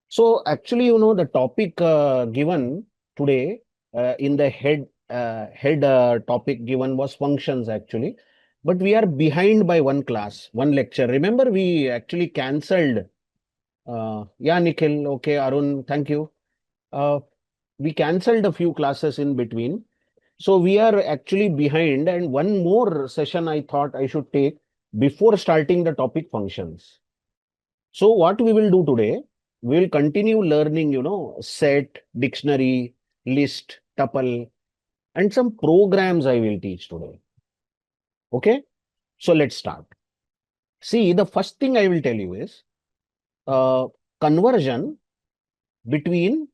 So actually, the topic given today in the head topic given was functions actually, but we are behind by one class, one lecture. Remember, we actually cancelled. Yeah, Nikhil. Okay, Arun. Thank you. Uh, we cancelled a few classes in between, so we are actually behind. And one more session I thought I should take before starting the topic functions. So what we will do today, we will continue learning, set, dictionary, list, tuple, and some programs I will teach today. Okay. So let's start. See, the first thing I will tell you is uh, conversion between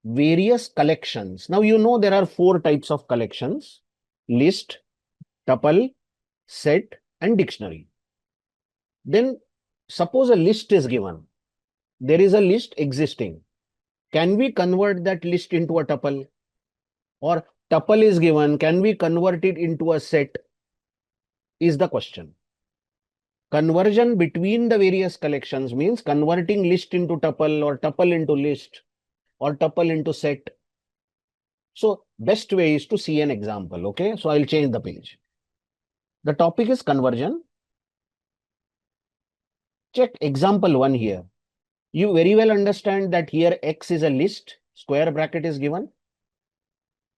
various collections. Now, there are four types of collections: list, tuple, set, and dictionary. Then suppose a list is given. There is a list existing. Can we convert that list into a tuple? Or tuple is given, can we convert it into a set? Is the question. Conversion between the various collections means converting list into tuple or tuple into list or tuple into set. So best way is to see an example. Okay, so I'll change the page. The topic is conversion. Check example 1 here. You very well understand that here X is a list, square bracket is given.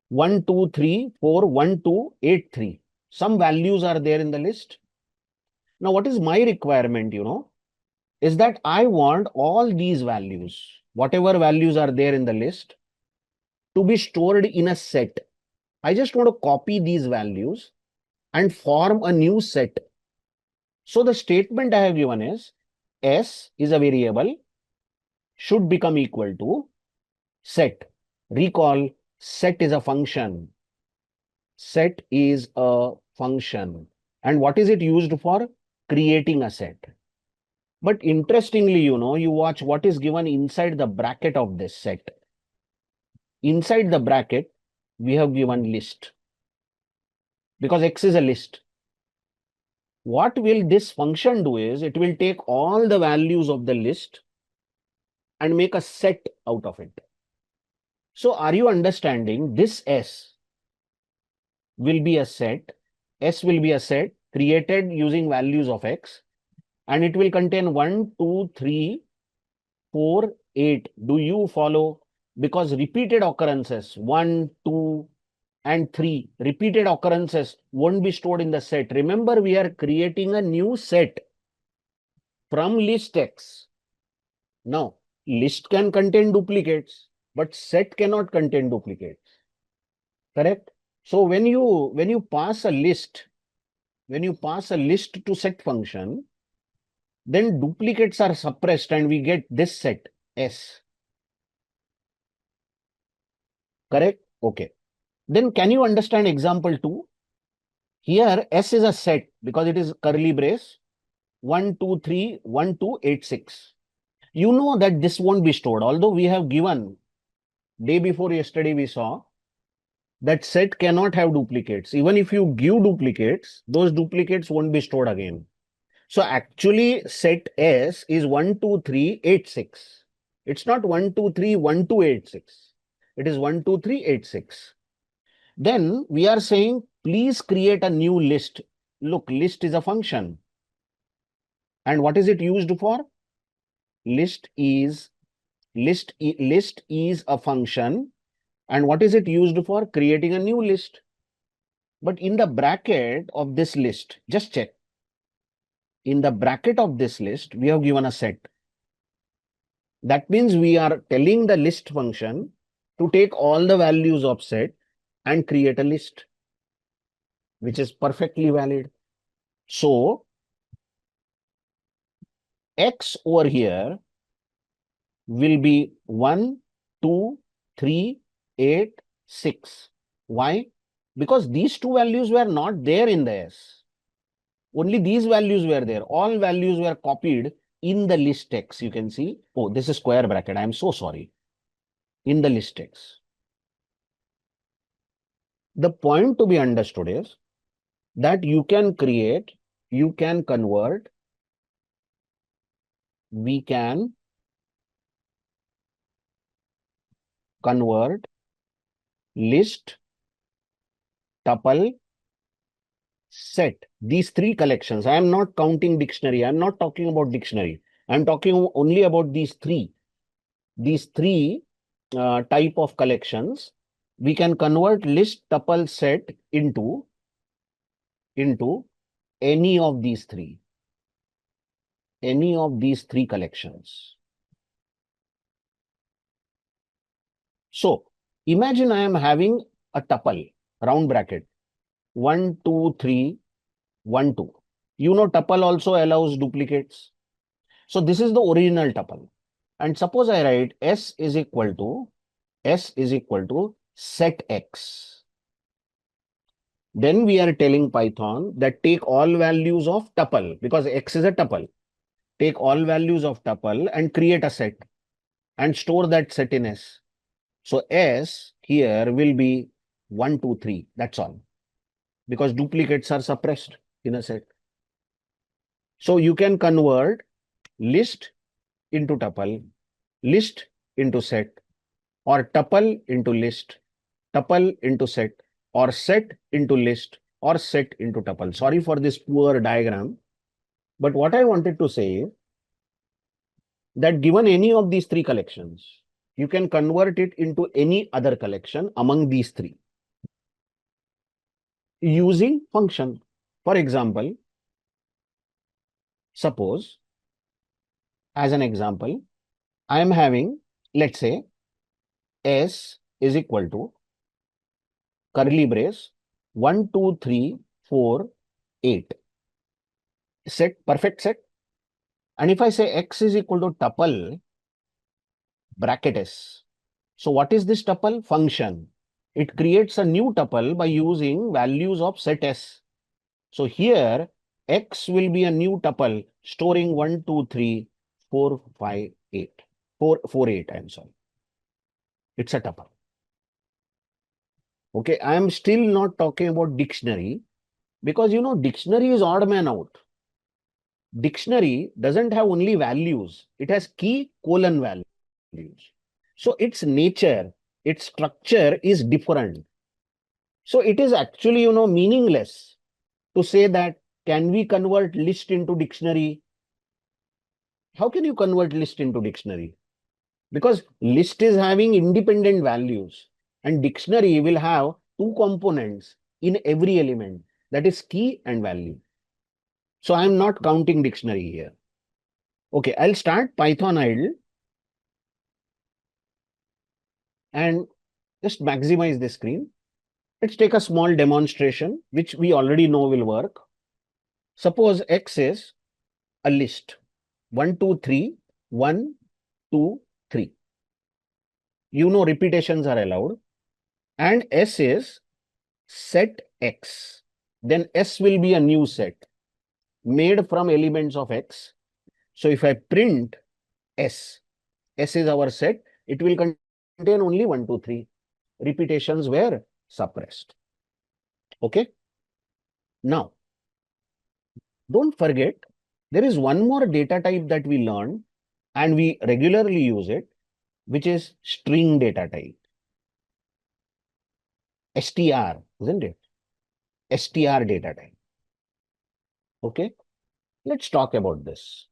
1, 2, 3, 4, 1, 2, 8, 3. Some values are there in the list. Now, what is my requirement, is that I want all these values, whatever values are there in the list, to be stored in a set. I just want to copy these values and form a new set. So the statement I have given is S is a variable, should become equal to set. Recall, set is a function. Set is a function. And what is it used for? Creating a set. But interestingly, you watch what is given inside the bracket of this set. Inside the bracket, we have given list because X is a list. What will this function do is it will take all the values of the list and make a set out of it. So are you understanding? This S will be a set. S will be a set created using values of X, and it will contain 1, 2, 3, 4, 8. Do you follow? Because repeated occurrences, 1, 2, and 3, repeated occurrences won't be stored in the set. Remember, we are creating a new set from list X. Now, list can contain duplicates, but set cannot contain duplicates. Correct? So when you pass a list, to set function, then duplicates are suppressed and we get this set S. Correct? Okay. Then can you understand example 2? Here S is a set because it is curly brace 1, 2, 3, 1, 2, 8, 6. You know that this won't be stored. Although we have given day before yesterday, we saw that set cannot have duplicates. Even if you give duplicates, those duplicates won't be stored again. So actually set S is 1, 2, 3, 8, 6. It's not 1, 2, 3, 1, 2, 8, 6. It is 1, 2, 3, 8, 6. Then we are saying, please create a new list. Look, list is a function. And what is it used for? List is a function. And what is it used for? Creating a new list. But in the bracket of this list, just check. In the bracket of this list, we have given a set. That means we are telling the list function to take all the values of set and create a list, which is perfectly valid. So X over here will be 1, 2, 3, 8, 6. Why? Because these two values were not there in the S. Only these values were there. All values were copied in the list X. You can see, oh, this is square bracket. I am so sorry. In the list X. The point to be understood is that you can create, you can convert, we can convert list, tuple, set. These three collections. I am not counting dictionary. I am not talking about dictionary. I am talking only about these three. These three type of collections. We can convert list, tuple, set into any of these three. Any of these three collections. So imagine I am having a tuple, round bracket, 1, 2, 3, 1, 2. You know, tuple also allows duplicates. So this is the original tuple. And suppose I write S is equal to set X. Then we are telling Python that take all values of tuple, because X is a tuple. Take all values of tuple and create a set and store that set in S. So S here will be 1, 2, 3. That's all. Because duplicates are suppressed in a set. So you can convert list into tuple, list into set, or tuple into list, tuple into set, or set into list, or set into tuple. Sorry for this poor diagram. But what I wanted to say is that given any of these three collections, you can convert it into any other collection among these three using function. For example, suppose as an example, I am having, let's say, S is equal to curly brace 1, 2, 3, 4, 8. Set, perfect set. And if I say X is equal to tuple bracket S. So what is this tuple? Function. It creates a new tuple by using values of set S. So here X will be a new tuple storing 1, 2, 3, 4, 5, 8. 4, 4, 8, I'm sorry. It's a tuple. Okay, I am still not talking about dictionary because you know dictionary is odd man out. Dictionary doesn't have only values, it has key colon values. So its nature, its structure is different. So it is actually, you know, meaningless to say that can we convert list into dictionary? How can you convert list into dictionary? Because list is having independent values and dictionary will have two components in every element, that is key and value. So I am not counting dictionary here. Okay, I'll start Python idle and just maximize the screen. Let's take a small demonstration, which we already know will work. Suppose X is a list 1, 2, 3, 1, 2, 3. You know repetitions are allowed. And S is set X. Then S will be a new set made from elements of X. So if I print S, S is our set, it will contain only 1, 2, 3. Repetitions were suppressed. Okay. Now, don't forget, there is one more data type that we learned and we regularly use it, which is string data type. STR, isn't it? STR data type. Okay. Let's talk about this.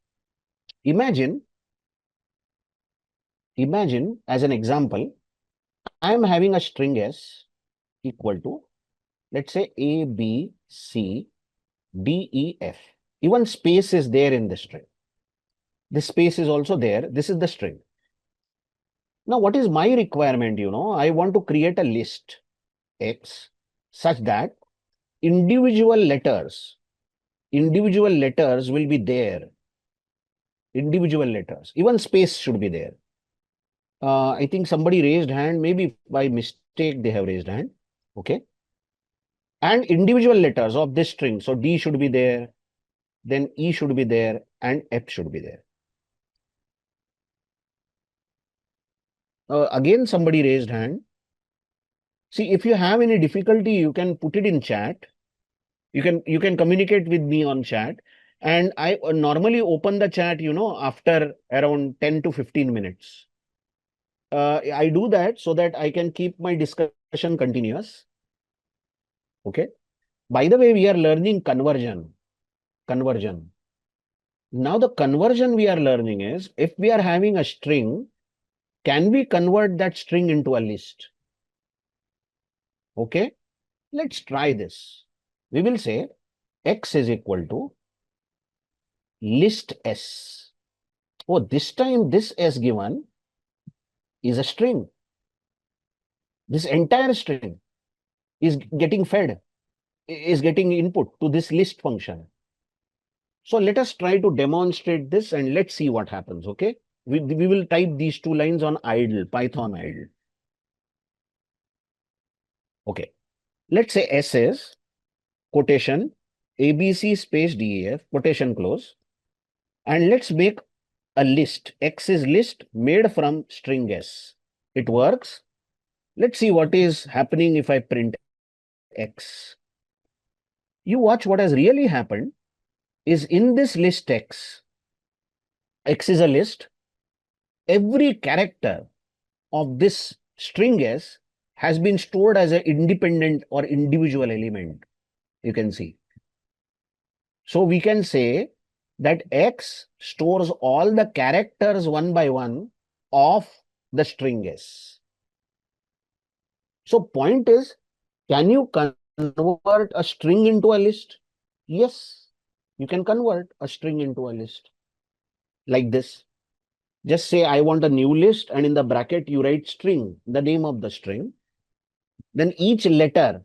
Imagine as an example, I am having a string S equal to, let's say, A, B, C, D, E, F. Even space is there in the string. This space is also there. This is the string. Now, what is my requirement? You know, I want to create a list X such that individual letters will be there. Individual letters. Even space should be there. I think somebody raised hand. Maybe by mistake they have raised hand. Okay. And individual letters of this string. So D should be there. Then E should be there. And F should be there. Again, somebody raised hand. See, if you have any difficulty, you can put it in chat. You can communicate with me on chat. And I normally open the chat, you know, after around 10 to 15 minutes. I do that so that I can keep my discussion continuous. Okay. By the way, we are learning conversion. Conversion. Now the conversion we are learning is, if we are having a string, can we convert that string into a list? Okay. Let's try this. We will say X is equal to list S. Oh, this time this S given is a string. This entire string is getting fed, is getting input to this list function. So let us try to demonstrate this and let's see what happens. Okay. We will type these two lines on idle, Python idle. Okay. Let's say S is quotation ABC space DEF, quotation close. And let's make a list. X is list made from string S. It works. Let's see what is happening if I print X. You watch what has really happened is in this list X. X is a list. Every character of this string S has been stored as an independent or individual element. You can see. So we can say that X stores all the characters one by one of the string S. So point is, can you convert a string into a list? Yes, you can convert a string into a list like this. Just say I want a new list and in the bracket you write string, the name of the string. Then each letter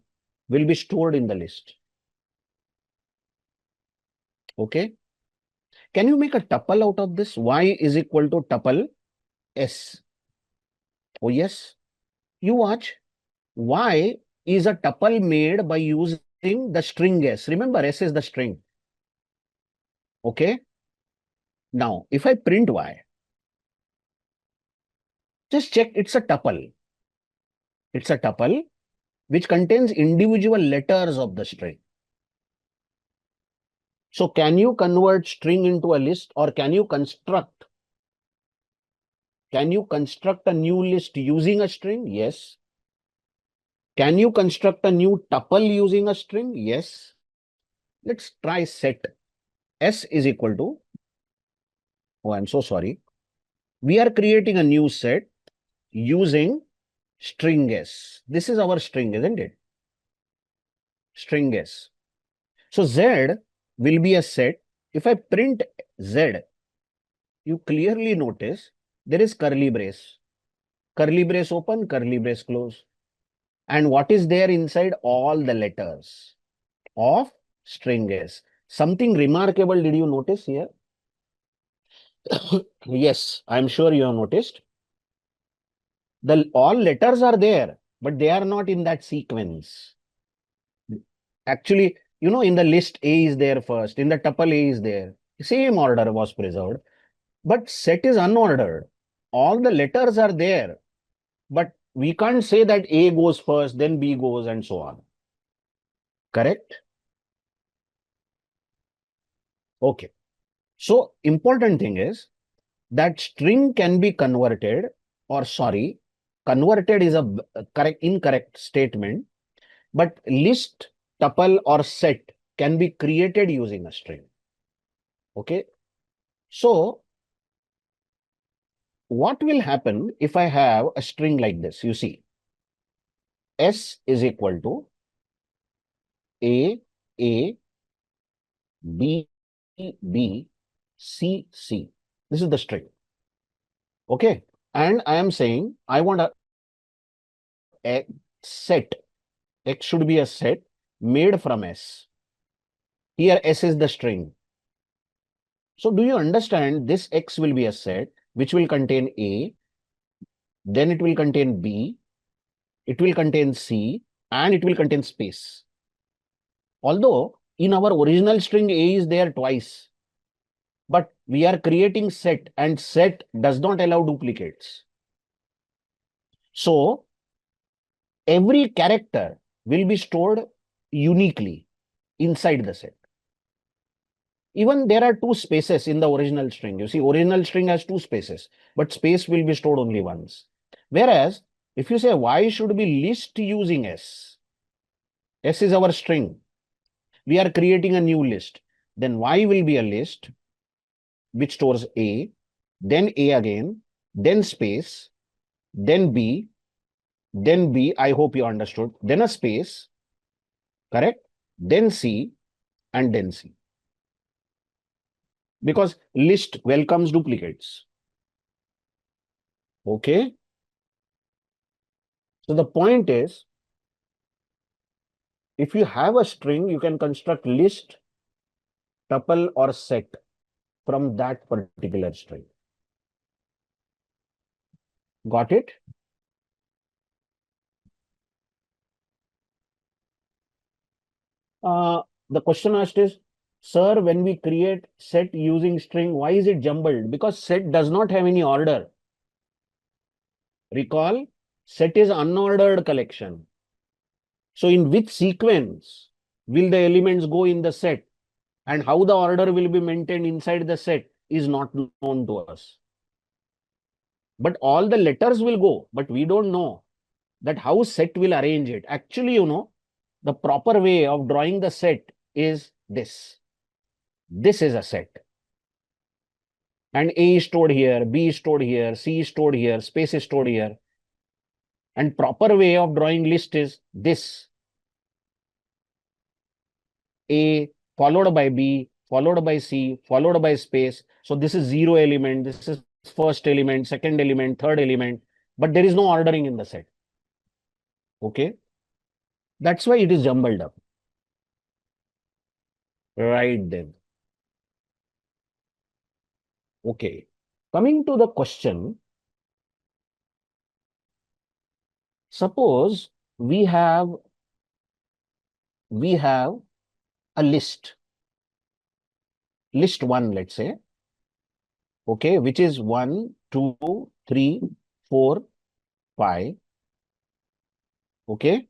will be stored in the list. Okay. Can you make a tuple out of this? Y is equal to tuple S. Oh yes. You watch. Y is a tuple made by using the string S. Remember, S is the string. Okay. Now, if I print Y, just check it's a tuple. It's a tuple which contains individual letters of the string. So can you convert string into a list or can you construct a new list using a string? Yes. Can you construct a new tuple using a string? Yes. Let's try set. S is equal to, oh, I'm so sorry. We are creating a new set using string S. This is our string, isn't it? String S. So Z will be a set. If I print Z, you clearly notice there is curly brace. Curly brace open, curly brace close. And what is there inside? All the letters of string S. Something remarkable did you notice here? Yes, I'm sure you have noticed. All letters are there, but they are not in that sequence. Actually, in the list A is there first, in the tuple A is there. Same order was preserved, but set is unordered. All the letters are there, but we can't say that A goes first, then B goes, and so on. Correct? Okay. So, important thing is that string can be converted, or sorry, converted is a incorrect statement, but list, tuple, or set can be created using a string. Okay. So, what will happen if I have a string like this? You see, S is equal to A, A, B, B, C, C. This is the string. Okay. And I am saying I want a set. X should be a set made from S. Here S is the string. So do you understand this X will be a set which will contain A, then it will contain B, it will contain C, and it will contain space. Although in our original string A is there twice, but we are creating set and set does not allow duplicates. So every character will be stored uniquely inside the set. Even there are two spaces in the original string. You see, original string has two spaces, but space will be stored only once. Whereas if you say y should be list using s, s is our string, we are creating a new list, then y will be a list which stores a, then a again, then space, then b, then b, I hope you understood, then a space, correct, then c, and then c. Because list welcomes duplicates. Okay. So the point is, if you have a string, you can construct list, tuple, or set from that particular string. Got it? The question asked is, sir, when we create set using string, why is it jumbled? Because set does not have any order. Recall, set is unordered collection. So in which sequence will the elements go in the set, and how the order will be maintained inside the set is not known to us. But all the letters will go, but we don't know that how set will arrange it. Actually, the proper way of drawing the set is this. This is a set. And A is stored here, B is stored here, C is stored here, space is stored here. And proper way of drawing list is this. A followed by B, followed by C, followed by space. So this is 0 element, this is first element, second element, third element, but there is no ordering in the set. Okay. That's why it is jumbled up. Right then. Okay. Coming to the question, suppose we have a list 1, let's say, okay, which is 1, 2, 3, 4, 5, okay,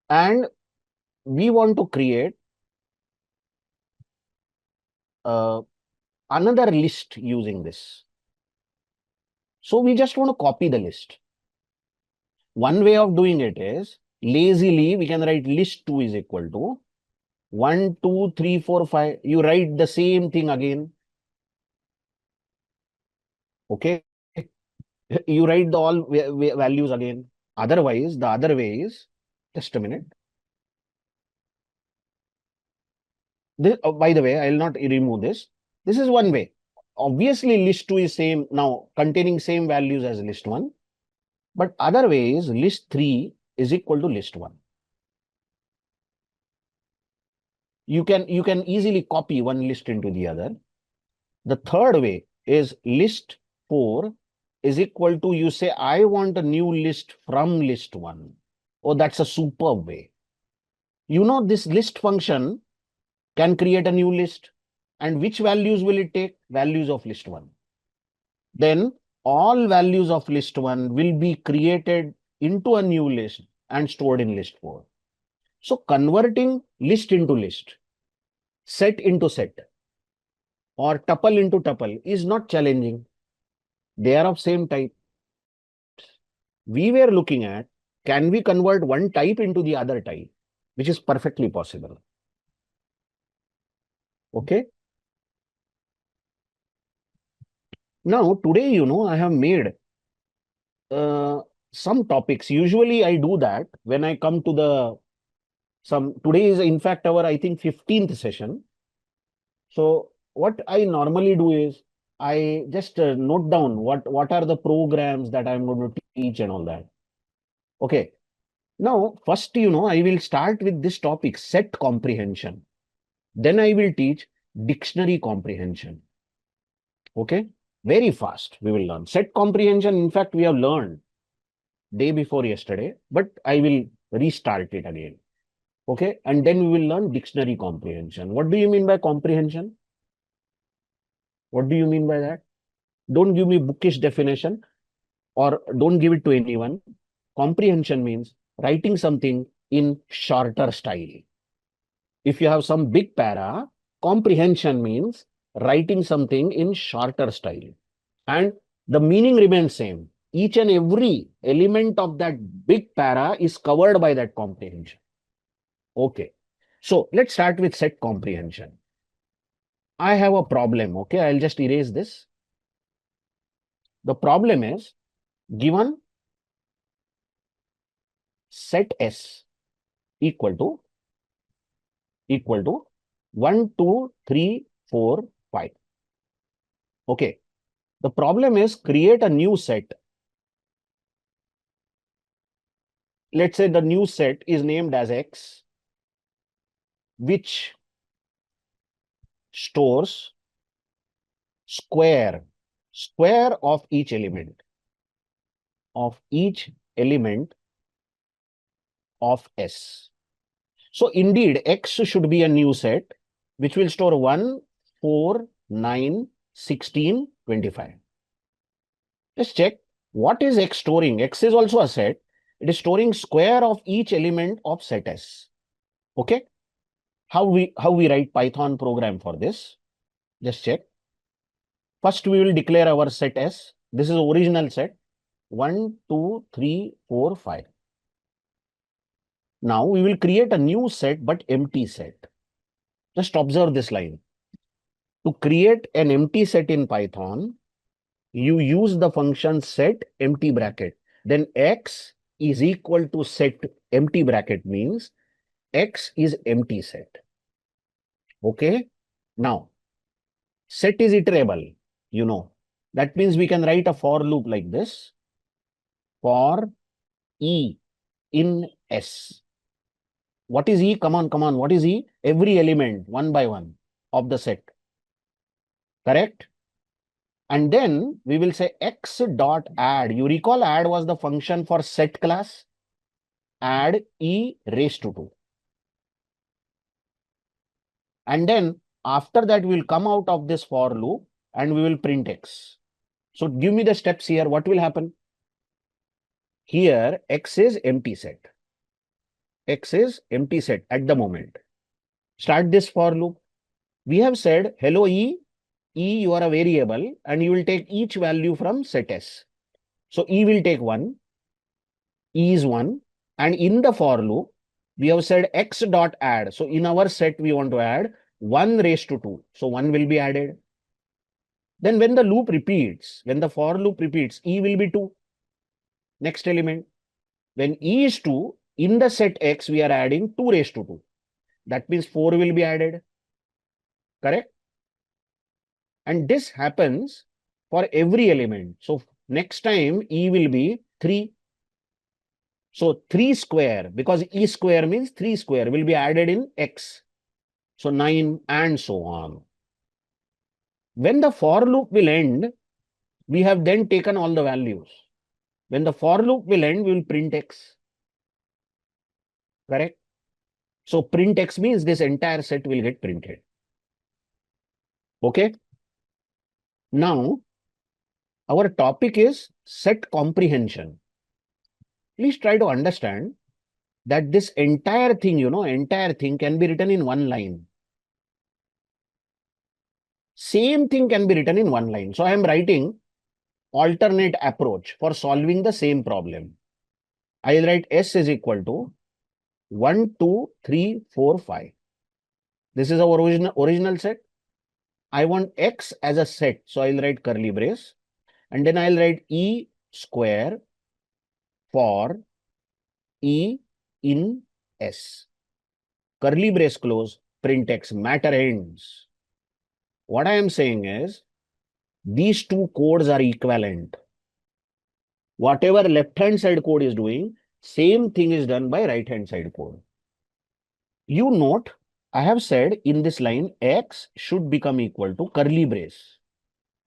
and we want to create another list using this. So we just want to copy the list. One way of doing it is, lazily we can write list 2 is equal to 1, 2, 3, 4, 5. You write the same thing again. Okay. You write the all values again. Otherwise, the other way is, just a minute. This, by the way, I will not remove this. This is one way. Obviously, list 2 is same now, containing same values as list 1. But other way is list 3 is equal to list 1. You can easily copy one list into the other. The third way is list 4 is equal to, you say, I want a new list from list 1. Oh, that's a superb way. This list function can create a new list. And which values will it take? Values of list 1. Then all values of list 1 will be created into a new list and stored in list 4. So converting list into list, set into set, or tuple into tuple is not challenging. They are of same type. We were looking at, can we convert one type into the other type, which is perfectly possible. Okay. Now, today, I have made some topics. Usually I do that when I come to today is in fact our, I think, 15th session. So what I normally do is I just note down what are the programs that I'm going to teach and all that. Okay. Now, first, I will start with this topic, set comprehension. Then I will teach dictionary comprehension. Okay. Very fast we will learn. Set comprehension, in fact, we have learned day before yesterday, but I will restart it again. Okay. And then we will learn dictionary comprehension. What do you mean by comprehension? What do you mean by that? Don't give me bookish definition or don't give it to anyone. Comprehension means writing something in shorter style. If you have some big para, comprehension means writing something in shorter style. And the meaning remains same. each and every element of that big para is covered by that comprehension. Okay. So let's start with set comprehension. I have a problem. Okay. I'll just erase this. The problem is given set S equal to 1, 2, 3, 4, 5. Okay. The problem is create a new set. Let's say the new set is named as X, which stores square of each element of S. So indeed, X should be a new set which will store 1, 4, 9, 16, 25. Let's check what is X storing. X is also a set. It is storing square of each element of set S. Okay. How we write Python program for this? Just check. First, we will declare our set S. This is original set. 1, 2, 3, 4, 5. Now we will create a new set but empty set. Just observe this line. To create an empty set in Python, you use the function set empty bracket. Then X is equal to set empty bracket means X is empty set. Okay. Now, set is iterable, you know. That means we can write a for loop like this. For E in S. What is E? Come on. What is E? Every element, one by one, of the set. Correct? And then we will say X dot add. You recall add was the function for set class. Add E raised to 2. And then after that, we will come out of this for loop and we will print X. So give me the steps here. What will happen? Here, X is empty set. X is empty set at the moment. Start this for loop. We have said, hello E, you are a variable and you will take each value from set S. So E will take 1, E is 1. And in the for loop, we have said X dot add. So in our set, we want to add 1 raised to 2. So 1 will be added. Then when the loop repeats, when the for loop repeats, E will be 2. Next element. When E is 2, in the set X, we are adding 2 raised to 2. That means 4 will be added. Correct? And this happens for every element. So next time E will be 3. So 3 square, because E square means 3 square, will be added in X. So 9 and so on. When the for loop will end, we have then taken all the values. When the for loop will end, we will print X. Correct? So print X means this entire set will get printed. Okay? Now, our topic is set comprehension. Please try to understand that this entire thing, entire thing can be written in one line. Same thing can be written in one line. So I am writing alternate approach for solving the same problem. I'll write S is equal to 1, 2, 3, 4, 5. This is our original set. I want X as a set. So I'll write curly brace. And then I'll write E square for E in S. Curly brace close, print X, matter ends. What I am saying is, these two codes are equivalent. Whatever left-hand side code is doing, same thing is done by right-hand side code. You note, I have said in this line, X should become equal to curly brace.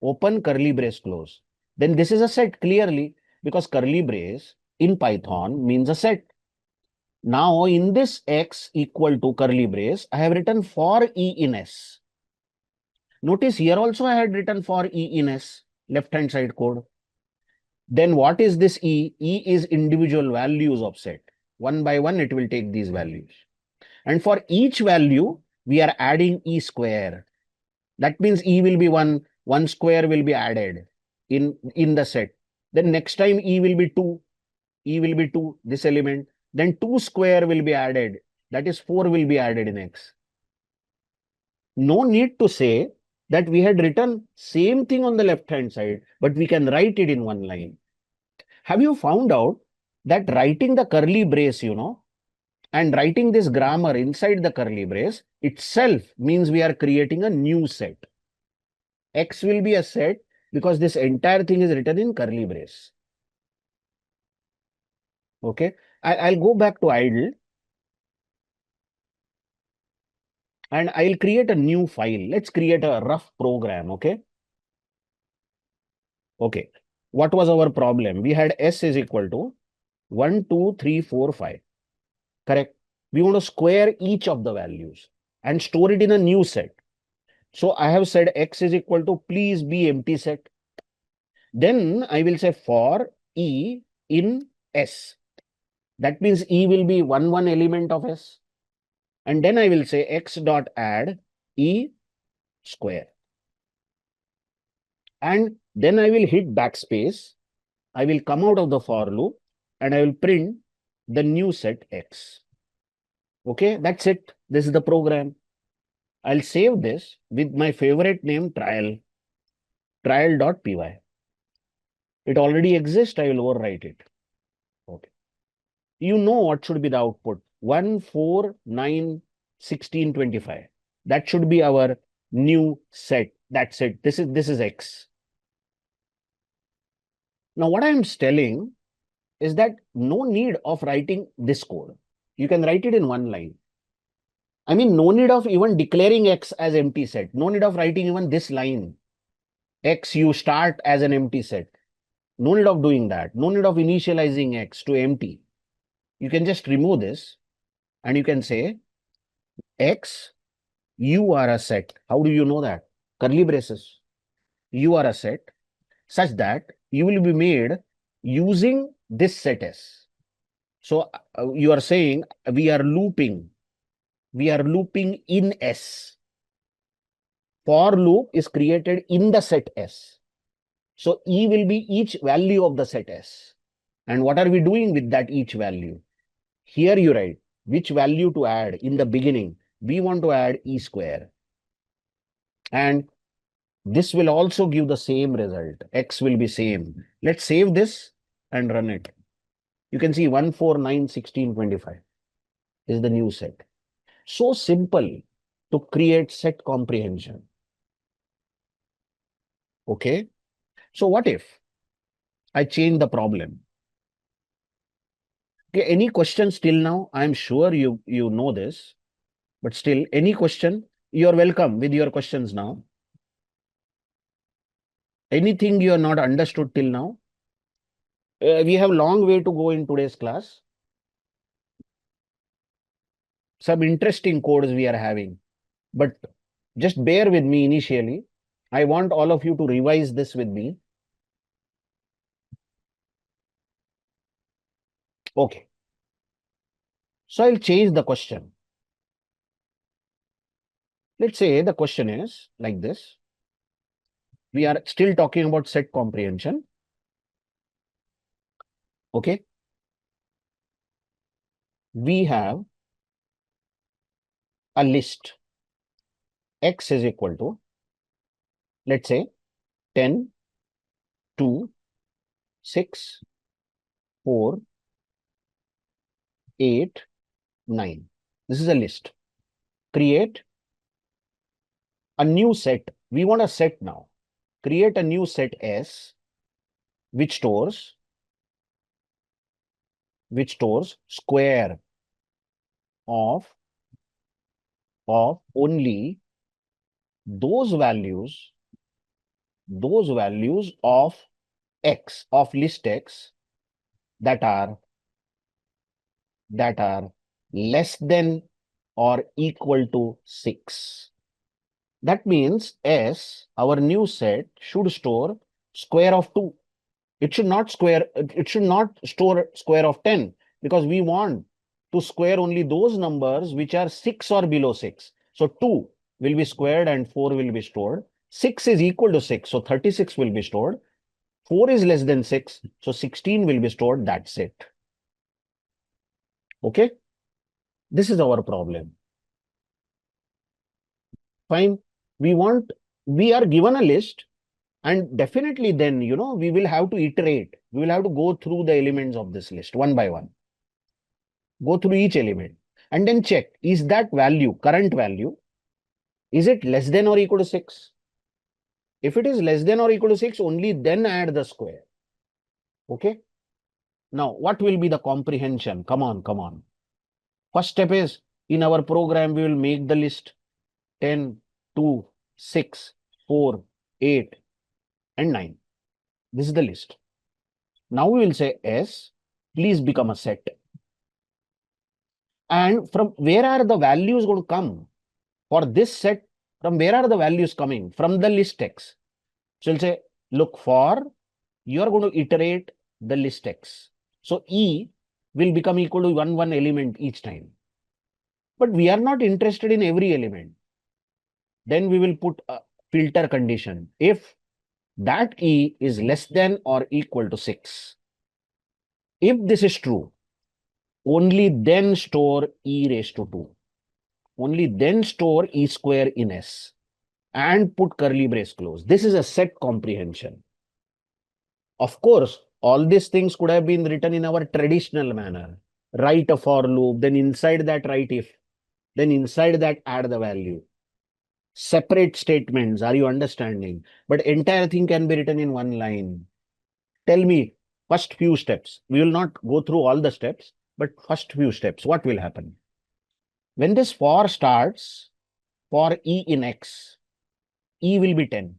Open curly brace close. Then this is a set clearly, because curly brace in Python means a set. Now in this X equal to curly brace, I have written for E in S. Notice here also I had written for E in S, left-hand side code. Then what is this E? E is individual values of set. One by one, it will take these values. And for each value, we are adding E square. That means E will be 1 square will be added in the set. Then next time E will be 2. E will be 2, this element. Then 2 square will be added. That is 4 will be added in X. No need to say that we had written same thing on the left hand side, but we can write it in one line. Have you found out that writing the curly brace, and writing this grammar inside the curly brace itself means we are creating a new set. X will be a set because this entire thing is written in curly brace. Okay, I'll go back to idle and I'll create a new file. Let's create a rough program. Okay. Okay. What was our problem? We had S is equal to 1, 2, 3, 4, 5. Correct. We want to square each of the values and store it in a new set. So I have said X is equal to please be empty set. Then I will say for E in S. That means E will be one element of S. And then I will say X dot add E square. And then I will hit backspace. I will come out of the for loop and I will print the new set X. Okay, that's it. This is the program. I'll save this with my favorite name trial.py. It already exists. I will overwrite it. Okay. You know what should be the output. 1, 4, 9, 16, 25. That should be our new set. That's it. This is X. Now, what I'm telling is that no need of writing this code. You can write it in one line. I mean, no need of even declaring X as empty set. No need of writing even this line. X you start as an empty set. No need of doing that. No need of initializing X to empty. You can just remove this and you can say X, you are a set. How do you know that? Curly braces. You are a set such that you will be made using this set S. So you are saying we are looping in S. For loop is created in the set S. So E will be each value of the set S. And what are we doing with that each value? Here you write which value to add in the beginning. We want to add E square. And this will also give the same result. X will be same. Let's save this and run it. You can see 1, 4, 9, 16, 25 is the new set. So simple to create set comprehension. Okay. So what if I change the problem? Okay, any questions till now? I'm sure you know this, but still any question? You're welcome with your questions now. Anything you are not understood till now? We have long way to go in today's class. Some interesting codes we are having, but just bear with me initially. I want all of you to revise this with me. Okay. So I'll change the question. Let's say the question is like this. We are still talking about set comprehension. Okay. We have a list. X is equal to, let's say, 10, 2, 6, 4, 8, 9. This is a list. Create a new set. We want a set now. Create a new set S, which stores square of only those values of X, of list X, that are less than or equal to 6. That means S, our new set, should store square of 2. It should not store square of 10, because we want to square only those numbers which are 6 or below 6. So 2 will be squared and 4 will be stored. 6 is equal to 6, so 36 will be stored. 4 is less than 6. So 16 will be stored. That's it. Okay. This is our problem. Fine. We are given a list, and definitely then, we will have to iterate. We will have to go through the elements of this list one by one. Go through each element and then check, is that value, current value, is it less than or equal to 6? If it is less than or equal to 6, only then add the square. Okay. Now, what will be the comprehension? Come on, come on. First step is, in our program, we will make the list 10, 2, 6, 4, 8, and 9. This is the list. Now we will say S, please become a set. And from where are the values going to come? For this set, from where are the values coming? From the list X. So we'll say, look for, you are going to iterate the list X. So E will become equal to one element each time. But we are not interested in every element. Then we will put a filter condition. If that E is less than or equal to 6. If this is true, only then store E raised to 2. Only then store E square in S and put curly brace close. This is a set comprehension. Of course, all these things could have been written in our traditional manner. Write a for loop, then inside that write if, then inside that add the value. Separate statements, are you understanding? But entire thing can be written in one line. Tell me, first few steps. We will not go through all the steps, but first few steps, what will happen? When this for starts, for E in X, E will be 10.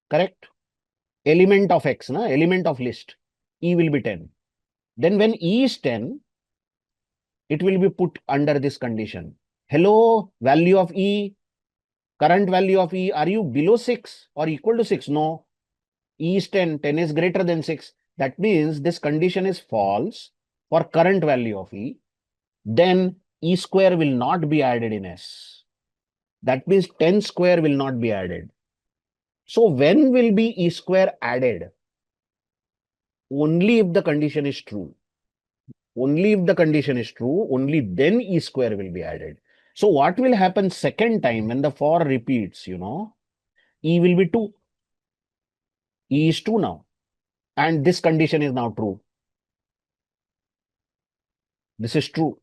Correct? Element of X, element of list, E will be 10. Then when E is 10, it will be put under this condition. Hello, value of E, current value of E, are you below 6 or equal to 6? No. E is 10, 10 is greater than 6. That means this condition is false for current value of E. Then E square will not be added in S. That means 10 square will not be added. So when will be E square added? Only if the condition is true. Only if the condition is true, only then E square will be added. So what will happen second time when the for repeats, E will be 2. E is 2 now. And this condition is now true. This is true.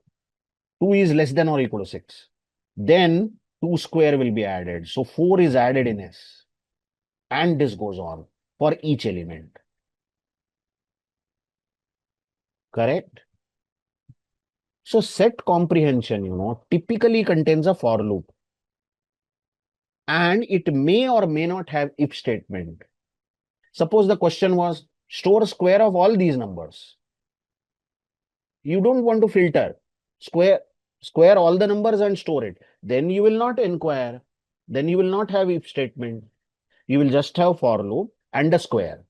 2 is less than or equal to 6. Then 2 square will be added. So 4 is added in S. And this goes on for each element. Correct? So set comprehension, typically contains a for loop. And it may or may not have if statement. Suppose the question was, store square of all these numbers. You don't want to filter. Square all the numbers and store it. Then you will not inquire. Then you will not have if statement. You will just have for loop and a square.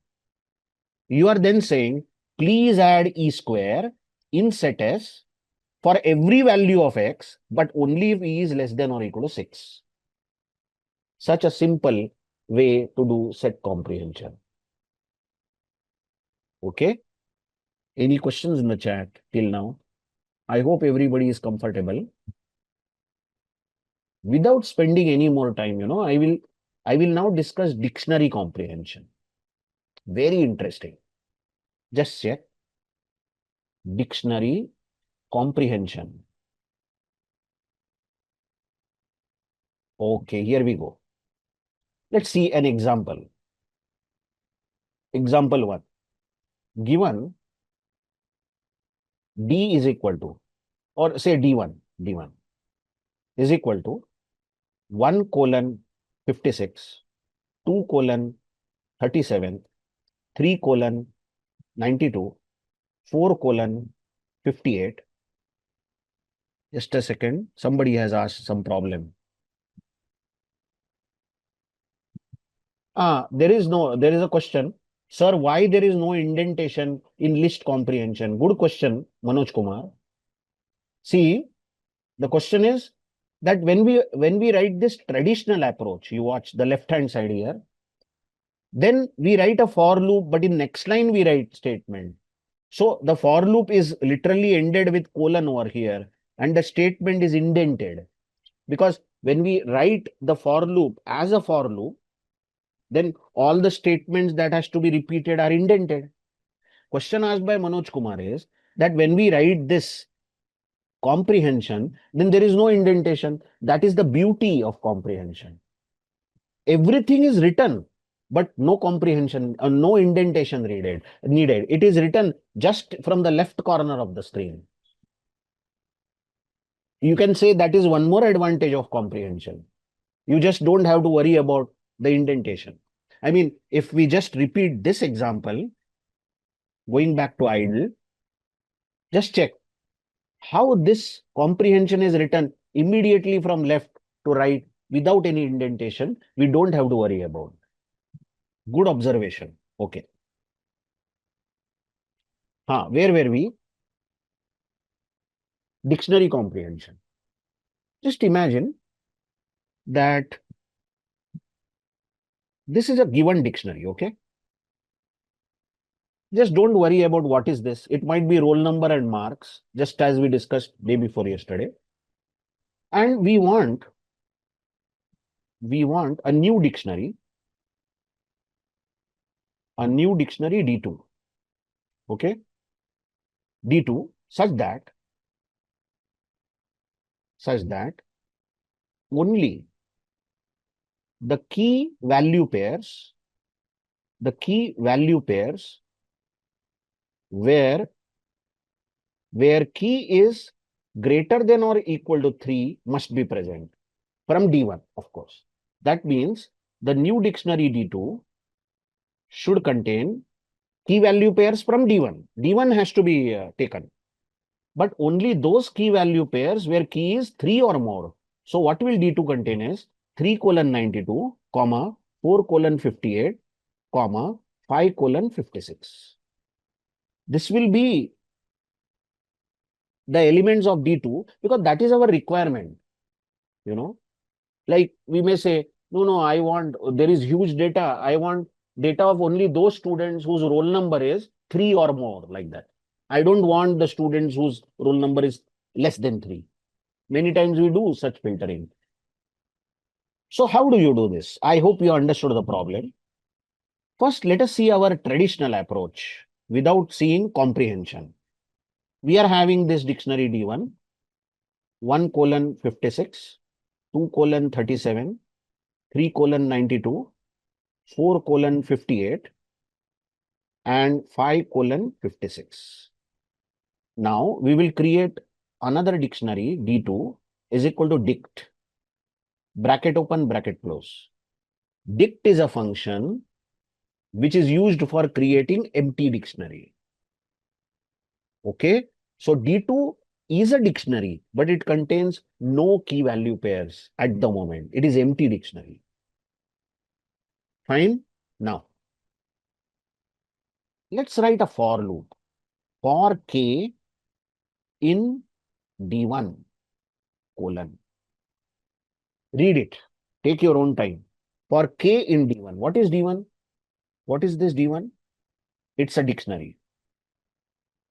You are then saying, please add E square in set S for every value of X, but only if E is less than or equal to 6. Such a simple way to do set comprehension. Okay. Any questions in the chat till now? I hope everybody is comfortable. Without spending any more time, I will now discuss dictionary comprehension. Very interesting. Just check. Dictionary comprehension. Okay, here we go. Let's see an example. Example 1. Given D is equal to, or say D1 is equal to 1:56, 2:37, 3:92, 4:58. Just a second. Somebody has asked some problem. There is a question. Sir, why there is no indentation in list comprehension? Good question, Manoj Kumar. See, the question is that when we write this traditional approach, you watch the left hand side here. Then we write a for loop, but in next line we write statement. So the for loop is literally ended with colon over here, and the statement is indented. Because when we write the for loop as a for loop, then all the statements that has to be repeated are indented. Question asked by Manoj Kumar is that when we write this comprehension, then there is no indentation. That is the beauty of comprehension. Everything is written, but no comprehension, no indentation needed. It is written just from the left corner of the screen. You can say that is one more advantage of comprehension. You just don't have to worry about the indentation. I mean, if we just repeat this example, going back to idle, just check how this comprehension is written immediately from left to right without any indentation. We don't have to worry about. Good observation. Okay. Where were we? Dictionary comprehension. Just imagine that this is a given dictionary, okay? Just don't worry about what is this. It might be roll number and marks, just as we discussed day before yesterday. And we want a new dictionary D2, okay? D2 such that only the key value pairs where key is greater than or equal to 3 must be present from D1, of course. That means the new dictionary D2 should contain key value pairs from D1. D1 has to be taken, but only those key value pairs where key is 3 or more. So what will D2 contain is 3:92, 4:58, 5:56. This will be the elements of D2 because that is our requirement. Like we may say, no, there is huge data. I want data of only those students whose roll number is 3 or more, like that. I don't want the students whose roll number is less than 3. Many times we do such filtering. So how do you do this? I hope you understood the problem. First, let us see our traditional approach without seeing comprehension. We are having this dictionary D1, 1:56, 2:37, 3:92, 4:58, and 5:56. Now we will create another dictionary D2 is equal to dict, bracket open, bracket close. Dict is a function which is used for creating empty dictionary. Okay, so D2 is a dictionary, but it contains no key value pairs at the moment. It is empty dictionary. Fine. Now, let's write a for loop. For k in D1, colon. Read it. Take your own time. For k in D1. What is D1? What is this D1? It's a dictionary.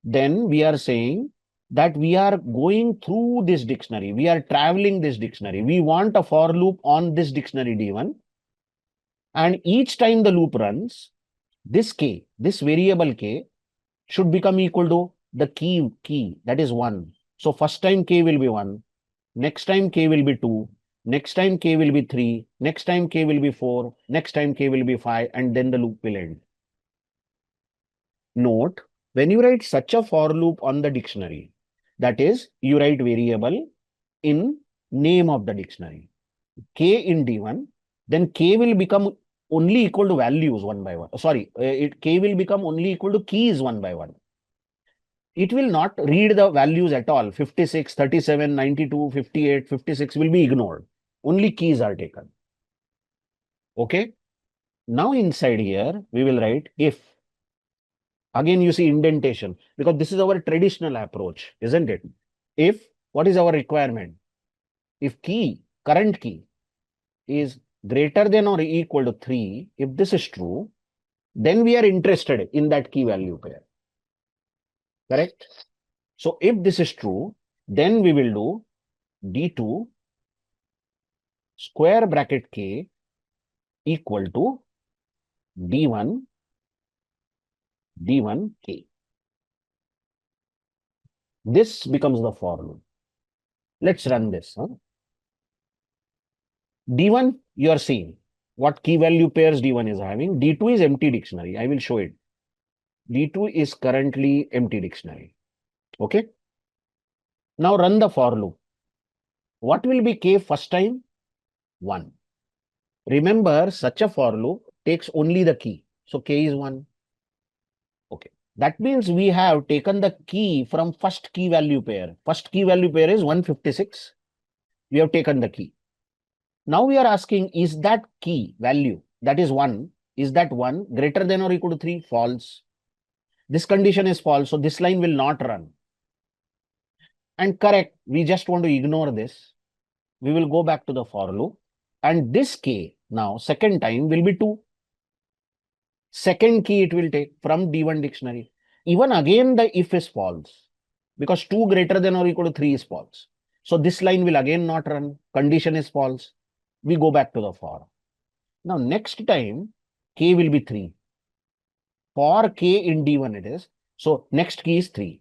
Then we are saying that we are going through this dictionary. We are traveling this dictionary. We want a for loop on this dictionary D1. And each time the loop runs, this k, this variable k, should become equal to the key, that is 1. So first time k will be 1. Next time k will be 2. Next time k will be 3. Next time k will be 4. Next time k will be 5. And then the loop will end. Note, when you write such a for loop on the dictionary, that is, you write variable in name of the dictionary, k in D1, then k will become only equal to values one by one. Sorry, k will become only equal to keys one by one. It will not read the values at all. 56, 37, 92, 58, 56 will be ignored. Only keys are taken. Okay. Now inside here, we will write if. Again, you see indentation because this is our traditional approach, isn't it? If, what is our requirement? If current key is greater than or equal to 3, if this is true, then we are interested in that key value pair. Correct? So if this is true, then we will do D2 square bracket K equal to D1 K. This becomes the for loop. Let's run this. D1, you are seeing what key value pairs D1 is having. D2 is empty dictionary. I will show it. D2 is currently empty dictionary. Okay. Now run the for loop. What will be K first time? 1. Remember, such a for loop takes only the key. So K is 1. Okay. That means we have taken the key from first key value pair. First key value pair is 156. We have taken the key. Now we are asking, is that key value, that is 1, is that 1 greater than or equal to 3? False. This condition is false, so this line will not run. And correct, we just want to ignore this. We will go back to the for loop. And this K now, second time will be 2. Second key it will take from D1 dictionary. Even again the if is false, because 2 greater than or equal to 3 is false. So this line will again not run. Condition is false. We go back to the for. Now next time K will be 3. For K in D1 it is. So next key is 3.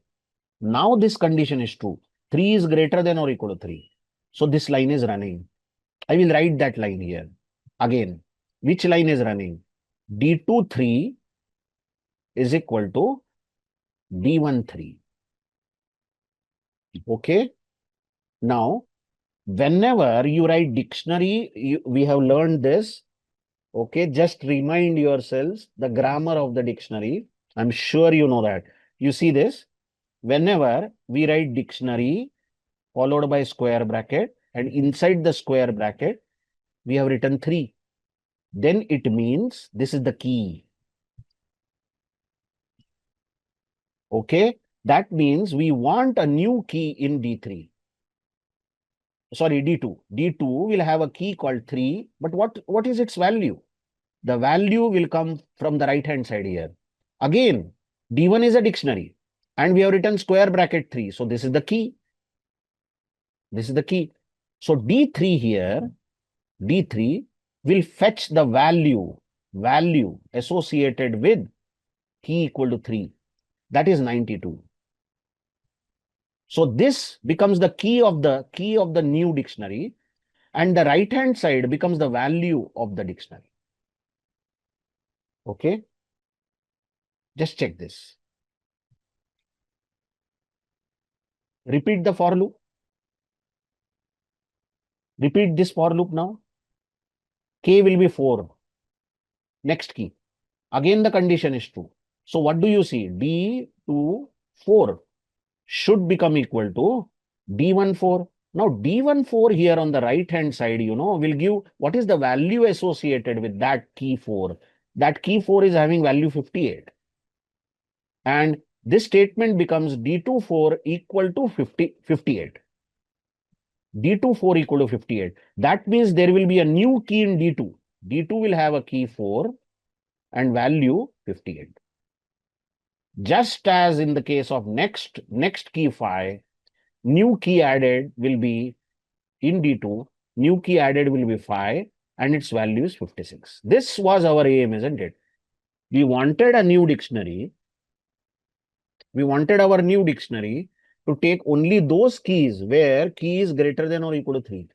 Now this condition is true. 3 is greater than or equal to 3. So this line is running. I will write that line here. Again, which line is running? D2 3 is equal to D1 3. Okay. Now, whenever you write dictionary, we have learned this. Okay. Just remind yourselves the grammar of the dictionary. I'm sure you know that. You see this? Whenever we write dictionary followed by square bracket, and inside the square bracket, we have written 3. Then it means this is the key. Okay. That means we want a new key in D3. Sorry, D2. D2 will have a key called 3. But what is its value? The value will come from the right hand side here. Again, D1 is a dictionary. And we have written square bracket 3. So this is the key. This is the key. So D3 here, D3 will fetch the value associated with key equal to 3. That is 92. So this becomes the key of the new dictionary, and the right hand side becomes the value of the dictionary. Okay. Just check this. Repeat the for loop. Repeat this for loop now. K will be 4. Next key. Again, the condition is true. So what do you see? D2 4 should become equal to D1 4. Now D1 4 here on the right hand side, will give what is the value associated with that key 4. That key 4 is having value 58. And this statement becomes D2 4 equal to 58. D2 4 equal to 58. That means there will be a new key in D2. D2 will have a key 4 and value 58. Just as in the case of next key 5, new key added will be in D2, new key added will be 5 and its value is 56. This was our aim, isn't it? We wanted a new dictionary. We wanted our new dictionary to take only those keys where key is greater than or equal to 3.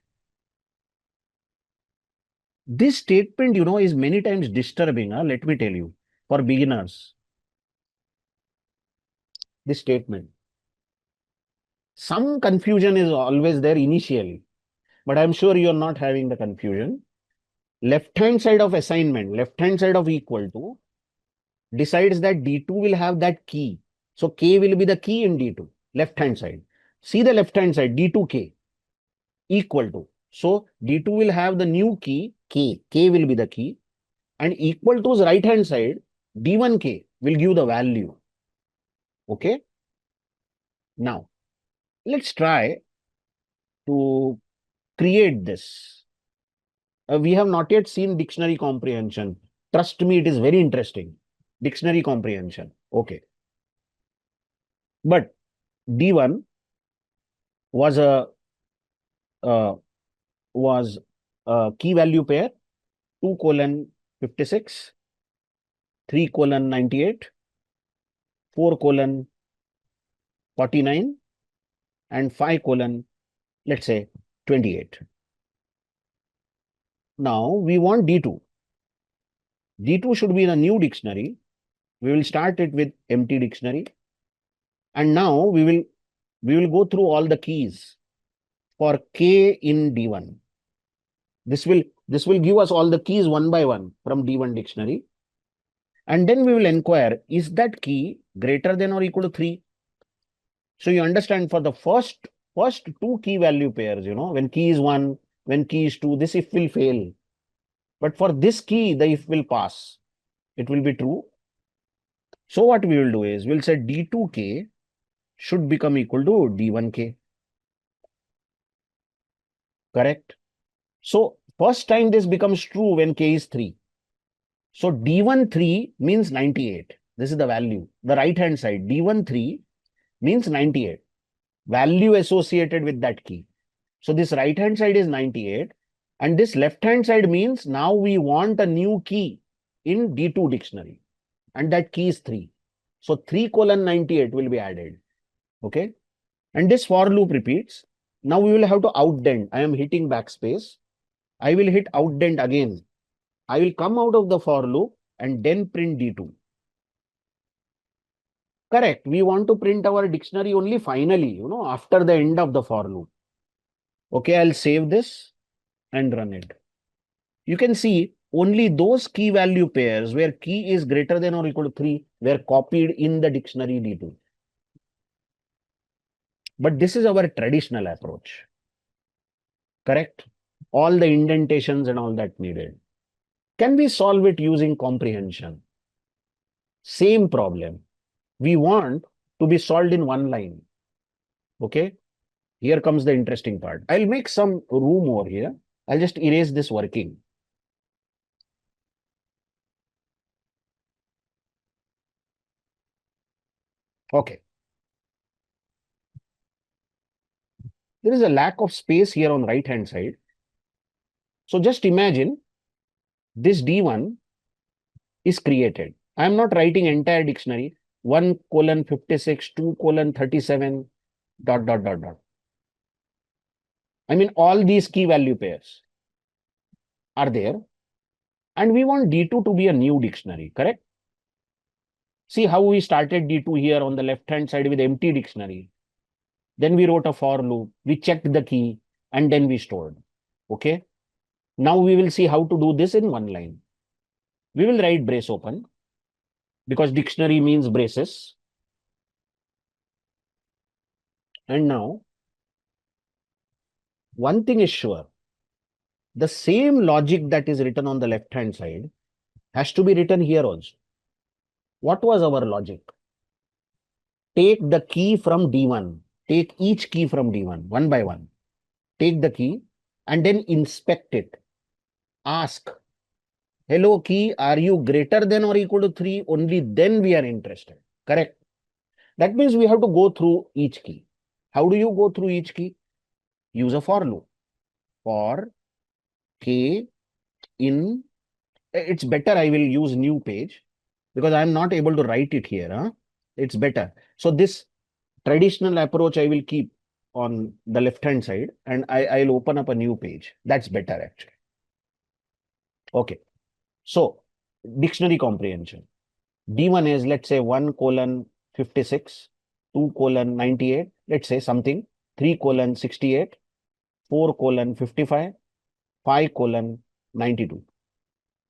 This statement, is many times disturbing. Let me tell you, for beginners. This statement. Some confusion is always there initially, but I'm sure you're not having the confusion. Left-hand side of assignment, left-hand side of equal to, decides that D2 will have that key. So K will be the key in D2, left-hand side. See the left-hand side, D2K equal to. So D2 will have the new key, K. K will be the key. And equal to's right-hand side, D1K will give the value. Okay. Now, let's try to create this. We have not yet seen dictionary comprehension. Trust me, it is very interesting. Dictionary comprehension. Okay. But D1 was a uh, was a key value pair 2 colon 56, 3 colon 98, 4 colon 49, and 5 colon, let's say, 28. Now we want D2. D2 should be in a new dictionary. We will start it with empty dictionary. And now we will go through all the keys for K in D1. This will give us all the keys one by one from D1 dictionary. And then we will inquire, is that key greater than or equal to 3? So you understand, for the first two key value pairs, when key is 1, when key is 2, this if will fail. But for this key, the if will pass. It will be true. So what we will do is, we'll say D2K should become equal to D1K. Correct? So first time this becomes true when K is 3. So D1 3 means 98. This is the value. The right hand side, D1 3 means 98. Value associated with that key. So this right hand side is 98. And this left hand side means now we want a new key in D2 dictionary. And that key is 3. So 3 colon 98 will be added. Okay. And this for loop repeats. Now we will have to outdent. I am hitting backspace. I will hit outdent again. I will come out of the for loop and then print D2. Correct. We want to print our dictionary only finally, after the end of the for loop. Okay, I'll save this and run it. You can see only those key value pairs where key is greater than or equal to 3 were copied in the dictionary D2. But this is our traditional approach. Correct? All the indentations and all that needed. Can we solve it using comprehension? Same problem. We want to be solved in one line. Okay? Here comes the interesting part. I'll make some room over here. I'll just erase this working. Okay. There is a lack of space here on right hand side. So just imagine this D1 is created. I am not writing entire dictionary. 1 colon 56, 2 colon 37, ... I mean, all these key value pairs are there. And we want D2 to be a new dictionary, correct? See how we started D2 here on the left hand side with empty dictionary. Then we wrote a for loop. We checked the key and then we stored. Okay. Now we will see how to do this in one line. We will write brace open because dictionary means braces. And now, one thing is sure. The same logic that is written on the left hand side has to be written here also. What was our logic? Take the key from D1. Take each key from D1 one by one. Take the key and then inspect it. Ask, hello key, are you greater than or equal to 3? Only then we are interested. Correct? That means we have to go through each key. How do you go through each key? Use a for loop. For K in, it's better I will use new page because I am not able to write it here. Huh? It's better. So this traditional approach I will keep on the left hand side and I'll open up a new page. That's better actually. Okay. So dictionary comprehension. D1 is, let's say, 1 colon 56, 2 colon 98, let's say something, 3 colon 68, 4 colon 55, 5 colon 92.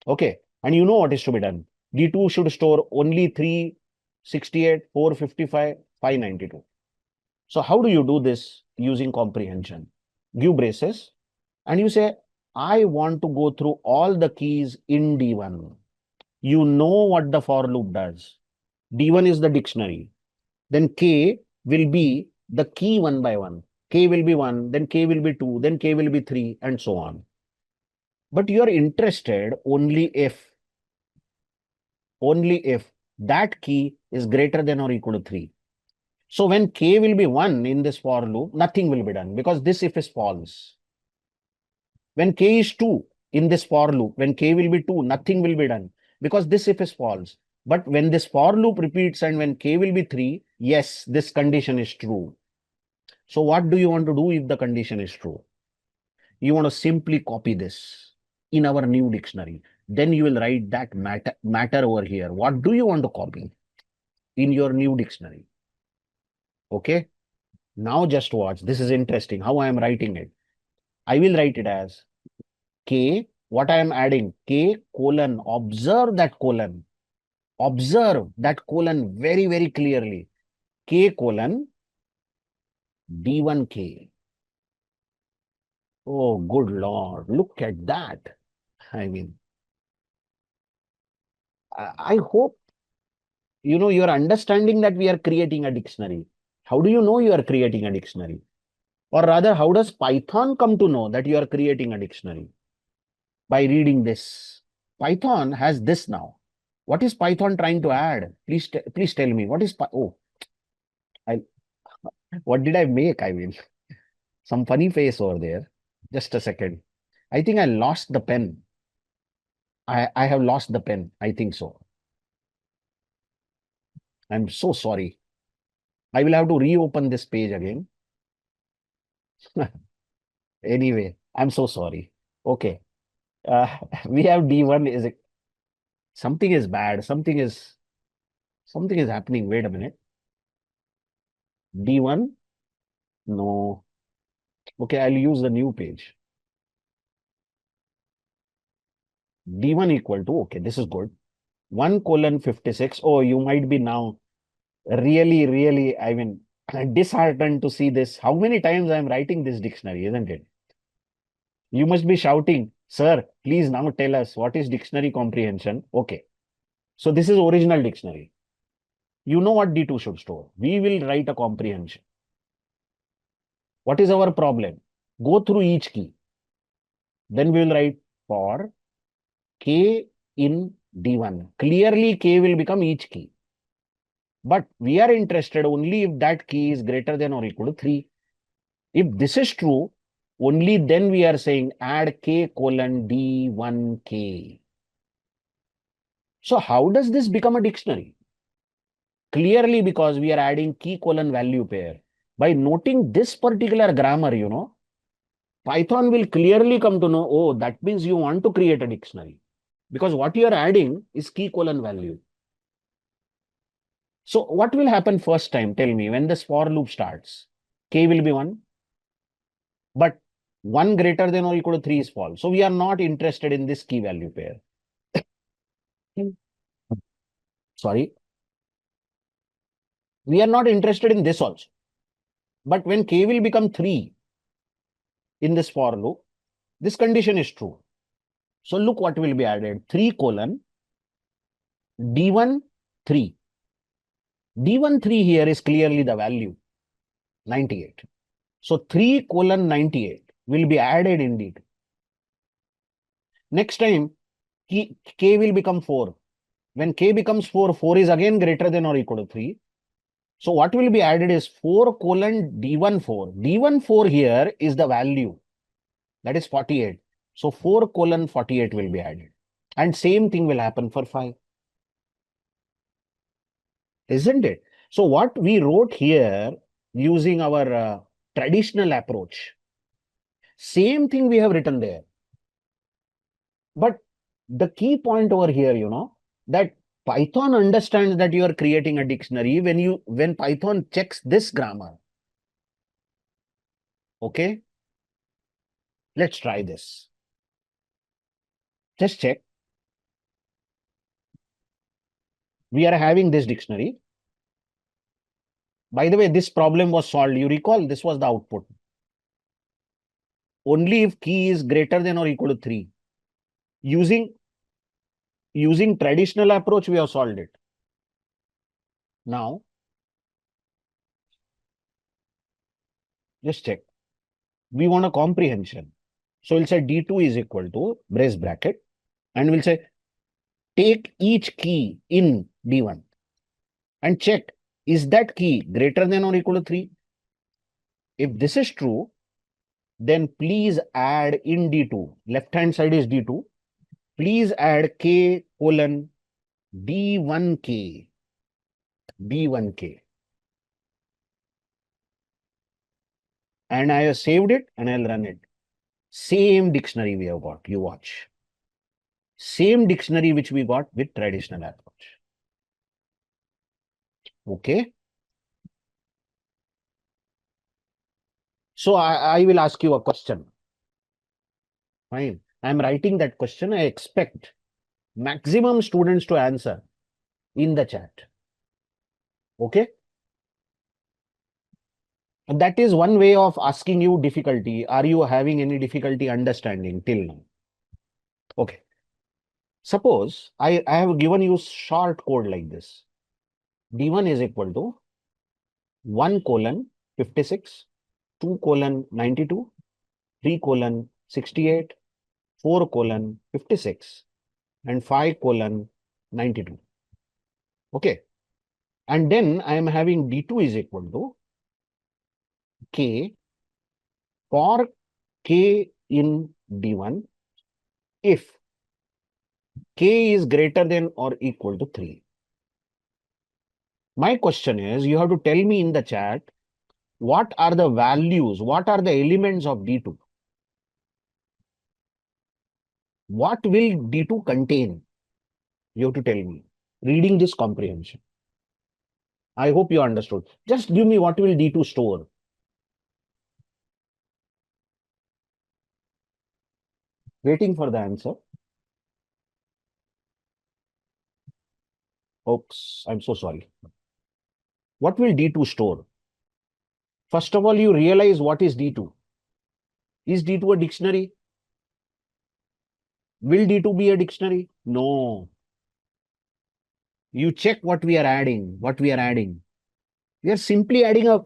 Okay. And you know what is to be done. D2 should store only 368, 455, 592. So how do you do this using comprehension? Give braces and you say, I want to go through all the keys in D1. You know what the for loop does. D1 is the dictionary. Then K will be the key one by one. K will be 1, then K will be 2, then K will be 3, and so on. But you are interested only if that key is greater than or equal to 3. So when k will be 1 in this for loop, nothing will be done because this if is false. When k is 2 in this for loop, when k will be 2, nothing will be done because this if is false. But when this for loop repeats and when k will be 3, yes, this condition is true. So what do you want to do if the condition is true? You want to simply copy this in our new dictionary. Then you will write that matter over here. What do you want to copy in your new dictionary? Okay. Now just watch. This is interesting how I am writing it. I will write it as K. What I am adding? K colon. Observe that colon. Observe that colon very, very clearly. K colon D1K. Oh, good Lord. Look at that. I mean, I hope you're understanding that we are creating a dictionary. How do you know you are creating a dictionary? Or rather, how does Python come to know that you are creating a dictionary? By reading this. Python has this now. What is Python trying to add? Please tell me. What is oh, I what did I make? I mean, some funny face over there. Just a second. I think I lost the pen. I have lost the pen. I think so. I'm so sorry. I will have to reopen this page again. Anyway, I'm so sorry. Okay. We have D1 is something is bad. Something is happening. Wait a minute. D1. No. Okay, I'll use the new page. D1 equal to, okay, this is good. 1 colon 56. Oh, you might be now really, really, I mean, disheartened to see this. How many times I'm writing this dictionary, isn't it? You must be shouting, sir, please now tell us what is dictionary comprehension. Okay. So this is original dictionary. You know what D2 should store. We will write a comprehension. What is our problem? Go through each key. Then we will write for K in D1. Clearly, K will become each key. But we are interested only if that key is greater than or equal to 3. If this is true, only then we are saying add K colon D1K. So how does this become a dictionary? Clearly because we are adding key colon value pair. By noting this particular grammar, Python will clearly come to know, oh, that means you want to create a dictionary. Because what you are adding is key colon value. So what will happen first time? Tell me, when this for loop starts, K will be 1, but 1 greater than or equal to 3 is false. So we are not interested in this key value pair. Sorry. We are not interested in this also. But when K will become 3 in this for loop, this condition is true. So look what will be added. 3 colon D1 3. D1 3 here is clearly the value 98. So 3 colon 98 will be added indeed. Next time K will become 4. When K becomes 4, 4 is again greater than or equal to 3. So what will be added is 4 colon D1 4. D1 4 here is the value. That is 48. So 4 colon 48 will be added. And same thing will happen for 5. Isn't it? So what we wrote here using our traditional approach, same thing we have written there. But the key point over here, that Python understands that you are creating a dictionary when Python checks this grammar. Okay. Let's try this. Just check. We are having this dictionary. By the way, this problem was solved. You recall this was the output. Only if key is greater than or equal to 3. Using traditional approach, we have solved it. Now, just check. We want a comprehension. So we'll say D2 is equal to brace bracket, and we'll say take each key in D1 and check, is that key greater than or equal to 3? If this is true, then please add in D2, left hand side is D2, please add K colon D1K, D1K. And I have saved it and I'll run it. Same dictionary we have got, you watch. Same dictionary which we got with traditional approach. Okay. So I will ask you a question. Fine. I'm writing that question. I expect maximum students to answer in the chat. Okay. And that is one way of asking you difficulty. Are you having any difficulty understanding till now? Okay. Suppose I have given you short code like this. D1 is equal to 1 colon 56, 2 colon 92, 3 colon 68, 4 colon 56, and 5 colon 92. Okay. And then I am having D2 is equal to K for K in D1 if K is greater than or equal to 3. My question is, you have to tell me in the chat, what are the values, what are the elements of D2? What will D2 contain? You have to tell me. Reading this comprehension. I hope you understood. Just give me what will D2 store. Waiting for the answer. Oops, I'm so sorry. What will D2 store? First of all, you realize what is D2. Is D2 a dictionary? Will D2 be a dictionary? No. You check what we are adding, We are simply adding a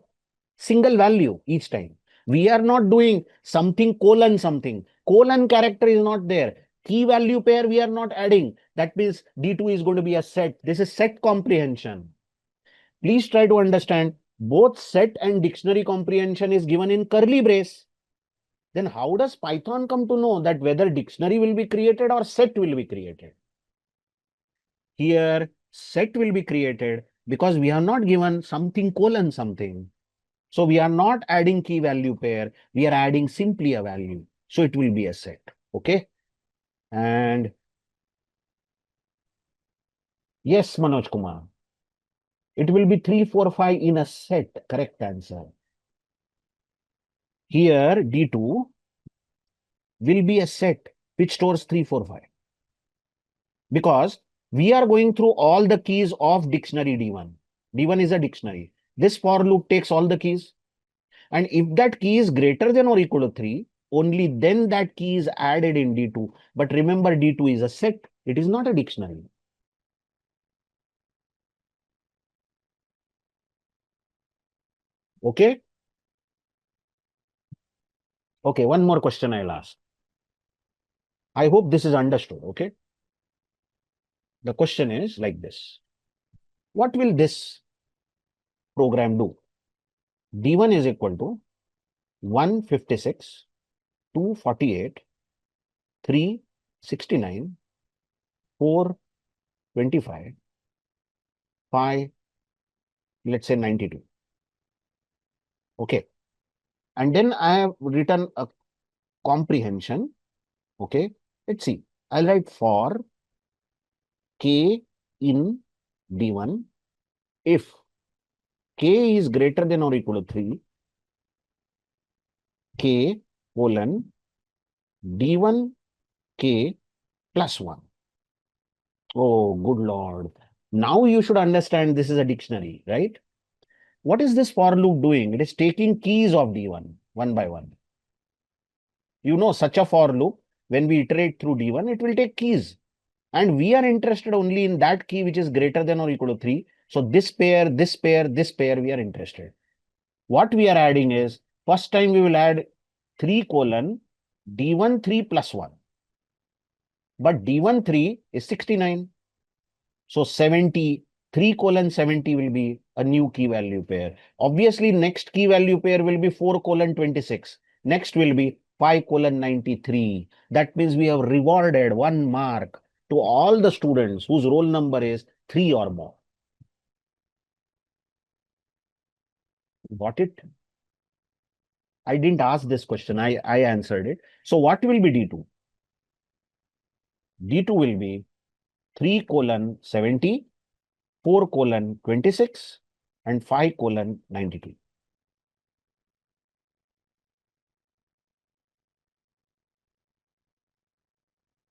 single value each time. We are not doing something colon something. Colon character is not there. Key value pair we are not adding. That means D2 is going to be a set. This is set comprehension. Please try to understand both set and dictionary comprehension is given in curly brace. Then how does Python come to know that whether dictionary will be created or set will be created? Here, set will be created because we are not given something colon something. So we are not adding key value pair. We are adding simply a value. So it will be a set. Okay. And yes, Manoj Kumar. It will be 3, 4, 5 in a set. Correct answer. Here, D2 will be a set which stores 3, 4, 5. Because we are going through all the keys of dictionary D1. D1 is a dictionary. This for loop takes all the keys. And if that key is greater than or equal to 3, only then that key is added in D2. But remember, D2 is a set. It is not a dictionary. Okay? Okay, one more question I'll ask. I hope this is understood. Okay? The question is like this. What will this program do? D1 is equal to 156, 248, 369, 425, 5, let's say 92. Okay. And then I have written a comprehension. Okay. Let's see. I'll write for K in D1 if K is greater than or equal to 3, K colon D1 K plus 1. Oh, good Lord. Now you should understand this is a dictionary, right? What is this for loop doing? It is taking keys of D1 one by one. You know, such a for loop, when we iterate through D1, it will take keys. And we are interested only in that key which is greater than or equal to 3. So this pair, this pair, this pair, we are interested. What we are adding is, first time we will add 3 colon D1 3 plus 1. But D1 3 is 69. So 73:70 will be a new key value pair. Obviously, next key value pair will be 4:26. Next will be 5:93. That means we have rewarded 1 mark to all the students whose roll number is 3 or more. Got it? I didn't ask this question. I answered it. So what will be D2? D2 will be 3:70, 4:26, and 5:92.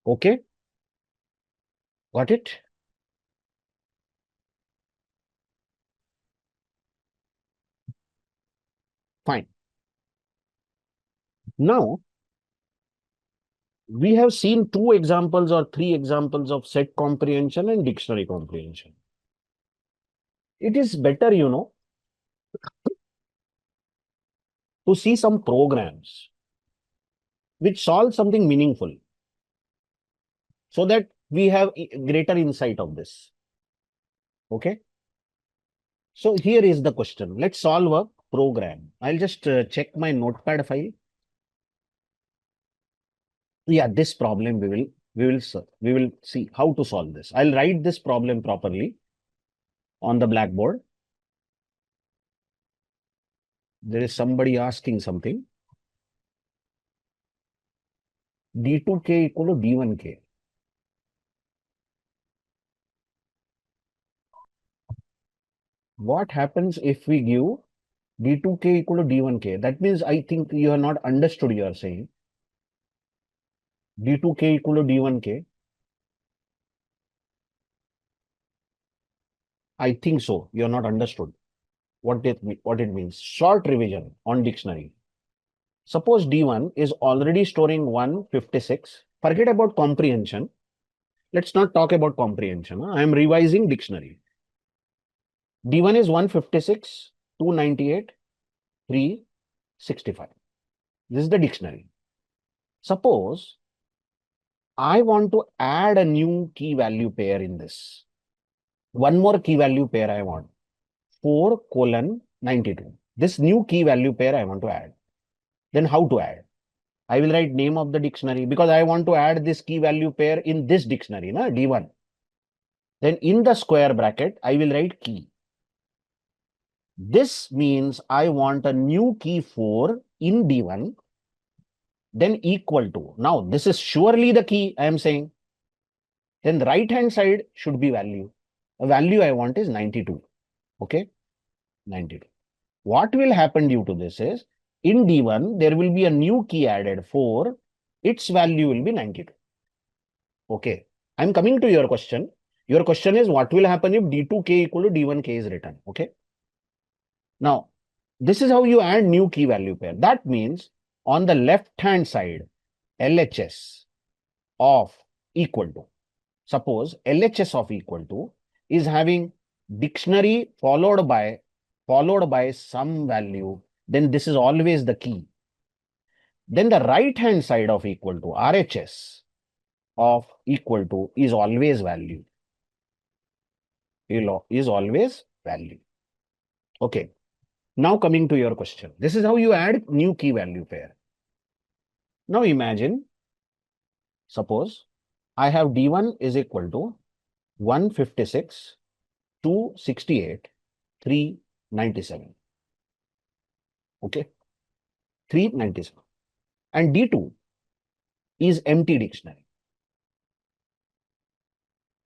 Okay, got it? Fine. Now, we have seen 2 examples or 3 examples of set comprehension and dictionary comprehension. It is better, to see some programs which solve something meaningful so that we have greater insight of this. Okay. So here is the question. Let's solve a program. I'll just check my notepad file. Yeah, this problem we will see how to solve this. I'll write this problem properly on the blackboard. There is somebody asking something. D2k equal to D1k. What happens if we give D2k equal to D1k? That means I think you have not understood you are saying. D2k equal to D1k. I think so. You are not understood what it means. Short revision on dictionary. Suppose D1 is already storing 156. Forget about comprehension. Let's not talk about comprehension. I am revising dictionary. D1 is 156, 298, 365. This is the dictionary. Suppose I want to add a new key value pair in this. One more key value pair I want. 4:92. This new key value pair I want to add. Then how to add? I will write name of the dictionary because I want to add this key value pair in this dictionary, D1. Then in the square bracket, I will write key. This means I want a new key 4 in D1, then equal to. Now, this is surely the key I am saying. Then the right hand side should be value. A value I want is 92. Okay, 92. What will happen due to this is in D1, there will be a new key added 4. Its value will be 92. Okay, I'm coming to your question. Your question is what will happen if D2k equal to D1k is written. Okay. Now, this is how you add new key value pair. That means on the left hand side, LHS of equal to. Suppose LHS of equal to is having dictionary followed by some value, then this is always the key. Then the right hand side of equal to RHS of equal to is always value. Is always value. Okay. Now coming to your question. This is how you add new key value pair. Now imagine, suppose I have D1 is equal to 156, 268, 397. Okay. 397. And D2 is empty dictionary.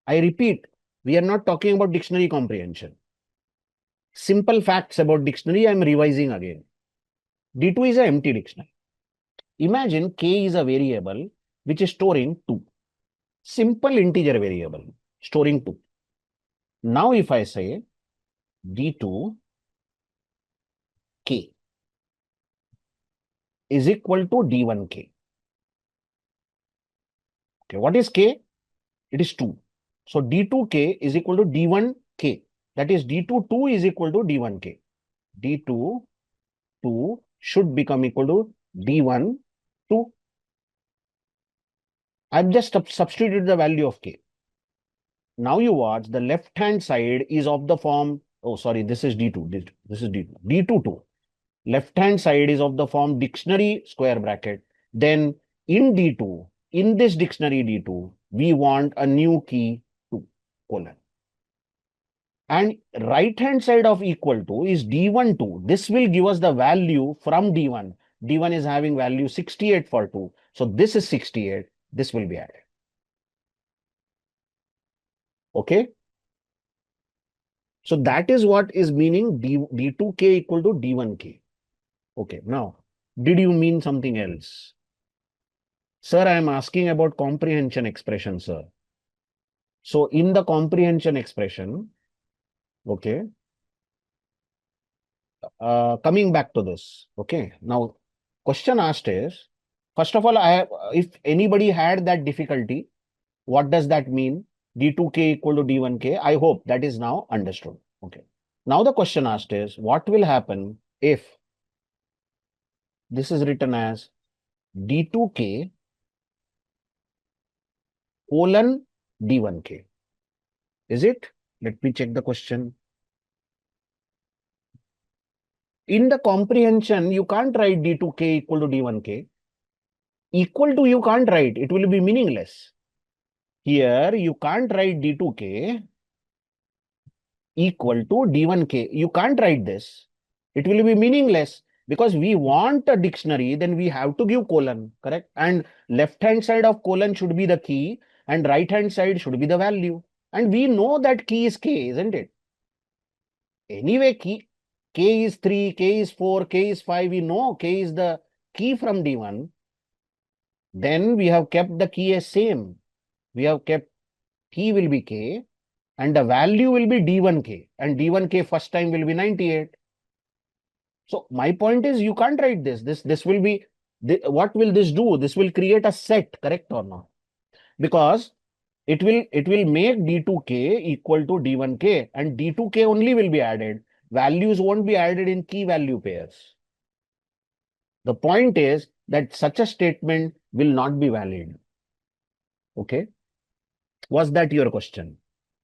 I repeat, we are not talking about dictionary comprehension. Simple facts about dictionary, I am revising again. D2 is an empty dictionary. Imagine K is a variable which is storing 2. Simple integer variable storing 2. Now if I say D2 K is equal to D1K. Okay, what is K? It is 2. So D2K is equal to D1K. That is D2 is equal to D1K. D2 2 should become equal to D1 2. I've just substituted the value of k. Now you watch, the left hand side is of the form, oh sorry, this is D2, this is D2, D2. Left hand side is of the form dictionary square bracket. Then in D2, in this dictionary D2, we want a new key 2, colon. And right hand side of equal to is D1 2. This will give us the value from D1. D1 is having value 68 for 2. So this is 68. This will be added. Okay. So that is what is meaning D2k equal to D1k. Okay. Now, did you mean something else? Sir, I am asking about comprehension expression, sir. So in the comprehension expression, okay, coming back to this, okay. Now, question asked is, first of all, if anybody had that difficulty, what does that mean? D2k equal to D1k. I hope that is now understood. Okay. Now the question asked is, what will happen if this is written as D2k colon D1k? Is it? Let me check the question. In the comprehension, you can't write D2k equal to D1k. Equal to you can't write. It will be meaningless. Here, you can't write D2k equal to D1k. You can't write this. It will be meaningless because we want a dictionary, then we have to give colon, correct? And left-hand side of colon should be the key and right-hand side should be the value. And we know that key is k, isn't it? Anyway, k is 3, k is 4, k is 5. We know k is the key from D1. Then we have kept the key as same. We have kept key will be k and the value will be D1k. And D1k first time will be 98. So my point is you can't write this. This will be, what will this do? This will create a set, correct or not? Because it will make D2k equal to D1k and D2k only will be added. Values won't be added in key value pairs. The point is that such a statement will not be valid. Okay. Was that your question?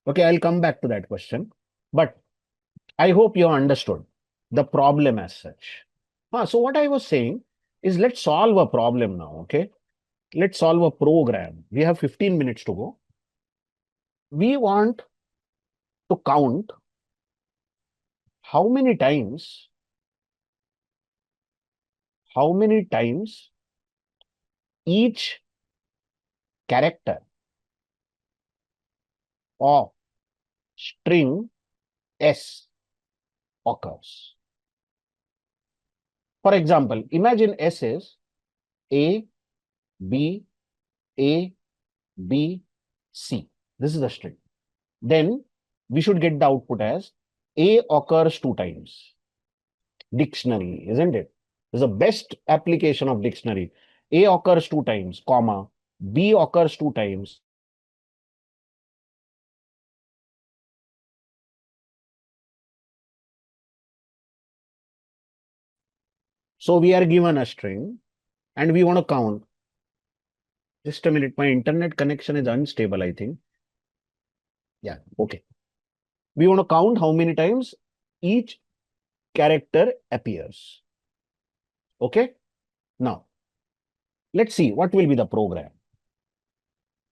Okay, I'll come back to that question. But I hope you understood the problem as such. So what I was saying is let's solve a problem now, okay? Let's solve a program. We have 15 minutes to go. We want to count how many times each character of string S occurs. For example, imagine S is A, B, A, B, C. This is the string. Then we should get the output as A occurs 2 times. Dictionary, isn't it? This is the best application of dictionary. A occurs 2 times, comma, B occurs 2 times. So we are given a string and we want to count. Just a minute, my internet connection is unstable, I think. Yeah, okay. We want to count how many times each character appears. Okay. Now, let's see what will be the program.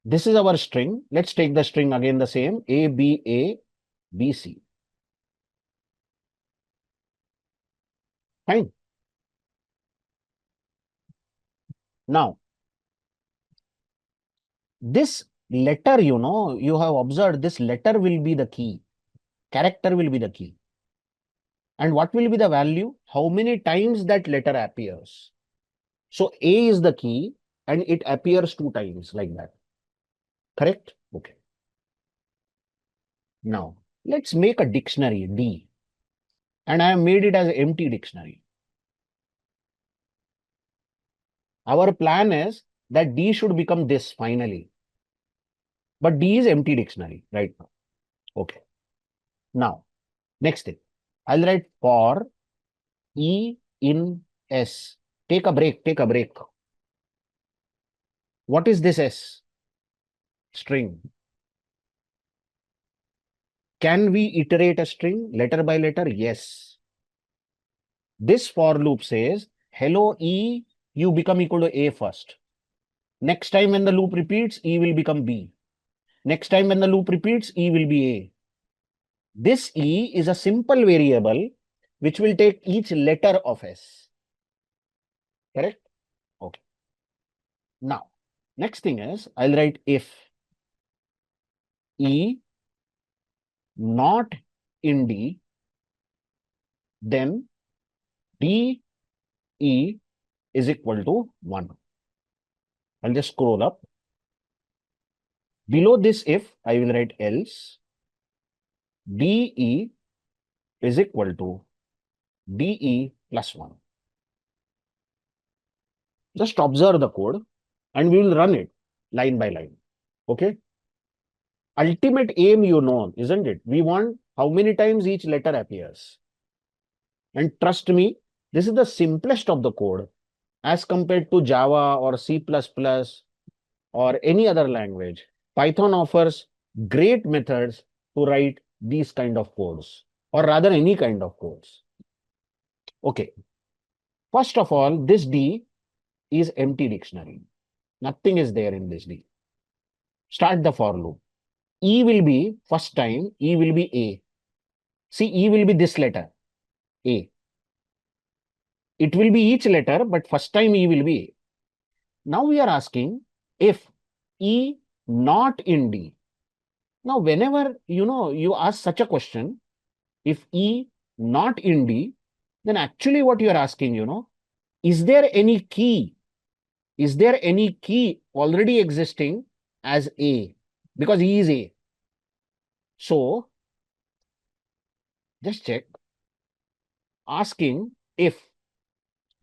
This is our string. Let's take the string again the same, A, B, A, B, C. Fine. Now, this letter, you have observed this letter will be the key. Character will be the key. And what will be the value? How many times that letter appears? So A is the key and it appears 2 times like that. Correct? Okay. Now, let's make a dictionary D. And I have made it as an empty dictionary. Our plan is that D should become this finally. But D is empty dictionary right now. Okay. Now, next thing. I'll write for E in S. Take a break, take a break. What is this S? String. Can we iterate a string letter by letter? Yes. This for loop says, hello E, you become equal to A first. Next time when the loop repeats, E will become B. Next time when the loop repeats, E will be A. This E is a simple variable which will take each letter of S. Correct? Okay. Now, next thing is, I'll write if E not in D, then D E is equal to 1. I'll just scroll up. Below this if, I will write else DE is equal to DE plus 1. Just observe the code and we will run it line by line. Okay. Ultimate aim, you know, isn't it? We want how many times each letter appears. And trust me, this is the simplest of the code as compared to Java or C++ or any other language. Python offers great methods to write these kind of codes, or rather any kind of codes. Okay. First of all, this D is empty dictionary. Nothing is there in this D. Start the for loop. E will be, first time, E will be A. See, E will be this letter, A. It will be each letter, but first time E will be A. Now we are asking if E not in D. Now, whenever, you ask such a question, if E not in D, then actually what you are asking, is there any key? Is there any key already existing as A? Because E is A. So, just check. Asking if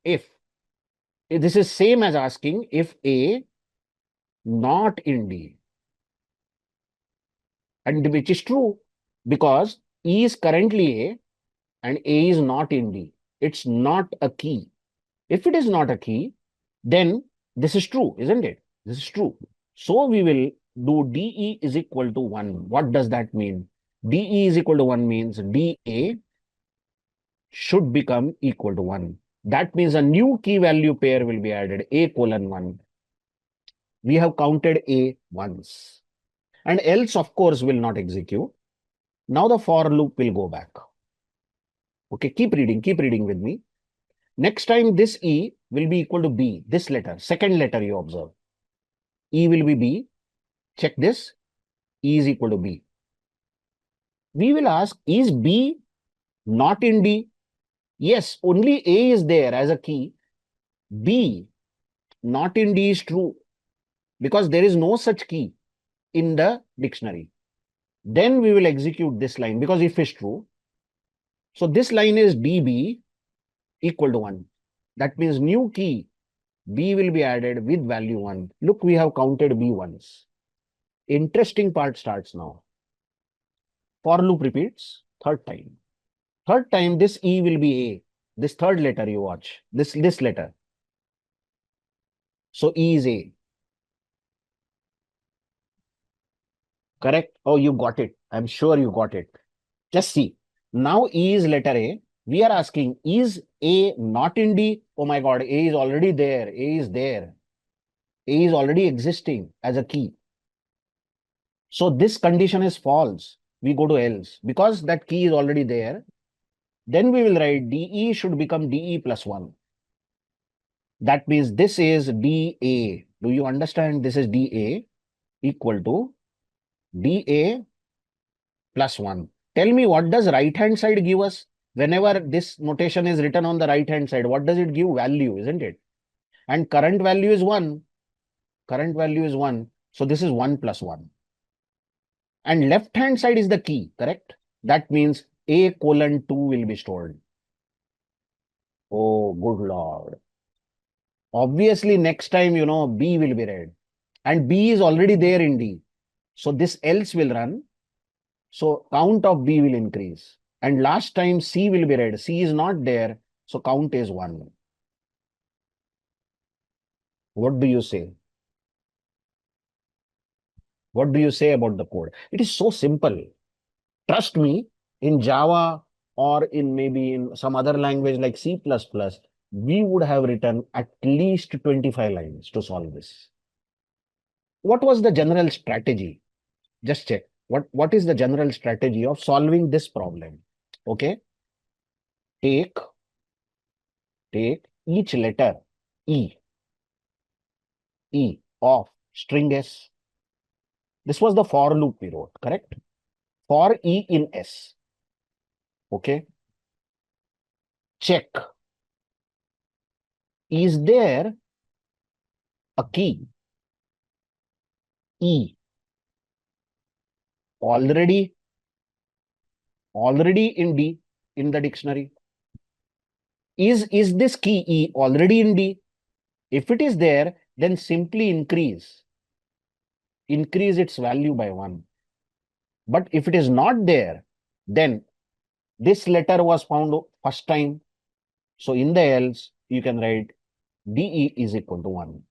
this is same as asking if A not in D. And which is true because E is currently A and A is not in D. It's not a key. If it is not a key, then this is true, isn't it? This is true. So we will do DE is equal to 1. What does that mean? DE is equal to 1 means DA should become equal to 1. That means a new key value pair will be added, A colon 1. We have counted A once. And else, of course, will not execute. Now the for loop will go back. Okay, keep reading with me. Next time this E will be equal to B, this letter, second letter you observe. E will be B. Check this. E is equal to B. We will ask, is B not in D? Yes, only A is there as a key. B not in D is true because there is no such key in the dictionary. Then we will execute this line because if is true. So this line is DB equal to 1. That means new key B will be added with value 1. Look, we have counted B once. Interesting part starts now. For loop repeats third time. Third time, this E will be A. This third letter you watch. This letter. So E is A. Correct? Oh, you got it. I'm sure you got it. Just see. Now E is letter A. We are asking, is A not in D? Oh my God, A is already there. A is there. A is already existing as a key. So this condition is false. We go to else. Because that key is already there, then we will write DE should become DE plus 1. That means this is DA. Do you understand? This is DA equal to DA plus 1. Tell me, what does right hand side give us? Whenever this notation is written on the right hand side, what does it give? Value, isn't it? And current value is 1. Current value is 1. So this is 1 plus 1. And left hand side is the key, correct? That means A colon 2 will be stored. Oh, good Lord. Obviously, next time, B will be read. And B is already there in D. So this else will run. So count of B will increase. And last time C will be read. C is not there. So count is 1. What do you say? What do you say about the code? It is so simple. Trust me, in Java or in maybe in some other language like C++, we would have written at least 25 lines to solve this. What was the general strategy? Just check. What is the general strategy of solving this problem? Okay. Take each letter E, of string S. This was the for loop we wrote, correct? For E in S. Okay. Check. Is there a key E already in D in the dictionary? Is this key E already in D? If it is there, then simply increase its value by 1. But if it is not there, then this letter was found first time. So in the else, you can write DE is equal to 1.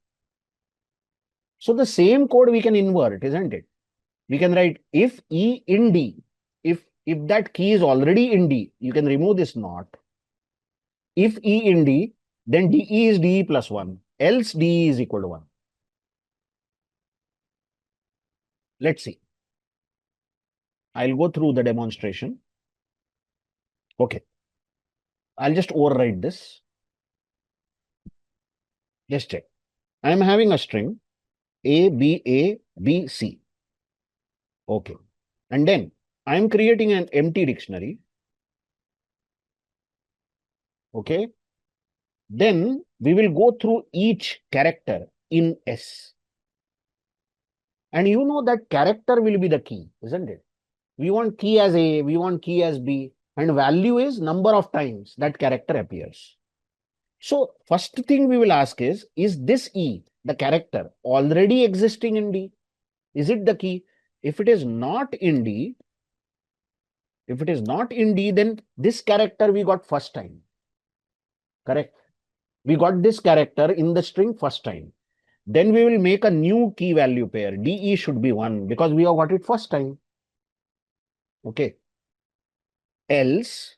So the same code we can invert, isn't it? We can write if E in D, if that key is already in D, you can remove this not. If E in D, then DE is DE plus 1, else DE is equal to 1. Let's see. I'll go through the demonstration. Okay. I'll just overwrite this. Just check. I'm having a string A, B, A, B, C. Okay. And then I'm creating an empty dictionary. Okay. Then we will go through each character in S. And you know that character will be the key, isn't it? We want key as A, we want key as B, and value is number of times that character appears. So first thing we will ask is this E, the character, already existing in D? Is it the key? If it is not in D, then this character we got first time. Correct? We got this character in the string first time. Then we will make a new key value pair. DE should be 1 because we have got it first time. Okay. Else,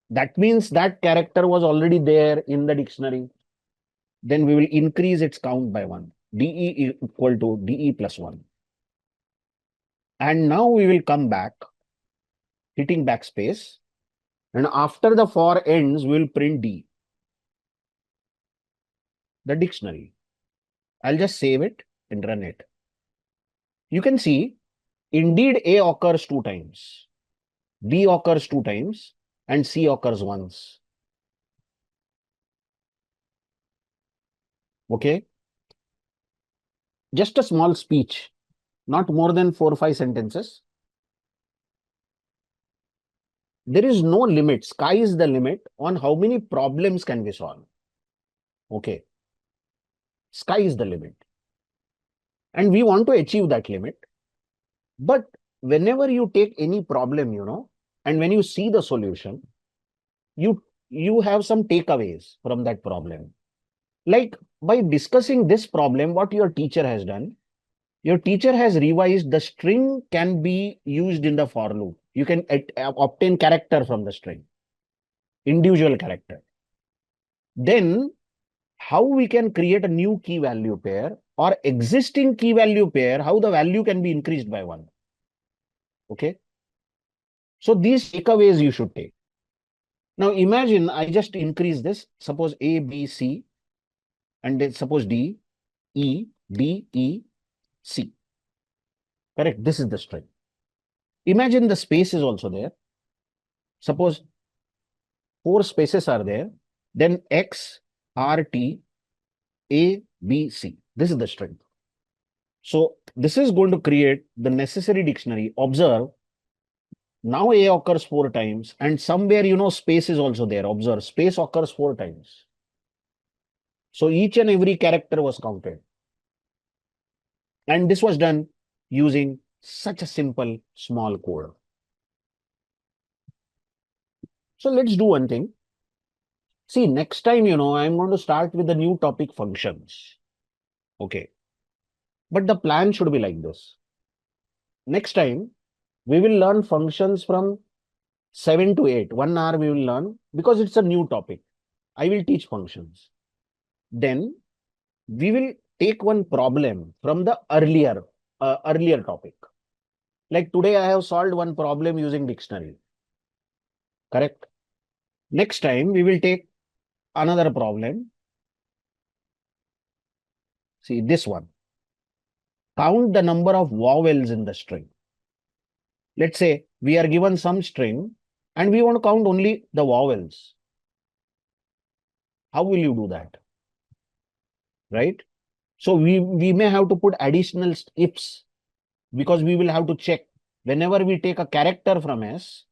that means that character was already there in the dictionary. Then we will increase its count by 1. DE equal to DE plus 1. And now we will come back, hitting backspace. And after the for ends, we will print D, the dictionary. I'll just save it and run it. You can see, indeed, A occurs 2 times, B occurs 2 times, and C occurs once. Okay. Just a small speech, not more than 4 or 5 sentences. There is no limit. Sky is the limit on how many problems can we solve. Okay. Sky is the limit. And we want to achieve that limit. But whenever you take any problem, and when you see the solution, you have some takeaways from that problem. Like by discussing this problem, what your teacher has done, your teacher has revised the string can be used in the for loop. You can obtain character from the string, individual character. Then how we can create a new key value pair or existing key value pair, how the value can be increased by 1. Okay. So these takeaways you should take. Now imagine I just increase this, suppose A, B, C, and then suppose D, E, D, E, C. Correct. This is the string. Imagine the space is also there. Suppose 4 spaces are there. Then X, R, T, A, B, C. This is the string. So this is going to create the necessary dictionary. Observe. Now A occurs 4 times. And somewhere, space is also there. Observe. Space occurs 4 times. So each and every character was counted. And this was done using such a simple, small code. So let's do one thing. See, next time, I'm going to start with the new topic functions. Okay. But the plan should be like this. Next time, we will learn functions from 7 to 8. 1 hour we will learn because it's a new topic. I will teach functions. Then we will take one problem from the earlier topic. Like today, I have solved one problem using dictionary. Correct? Next time, we will take another problem. See this one. Count the number of vowels in the string. Let's say we are given some string and we want to count only the vowels. How will you do that? Right? So we may have to put additional ifs because we will have to check whenever we take a character from S,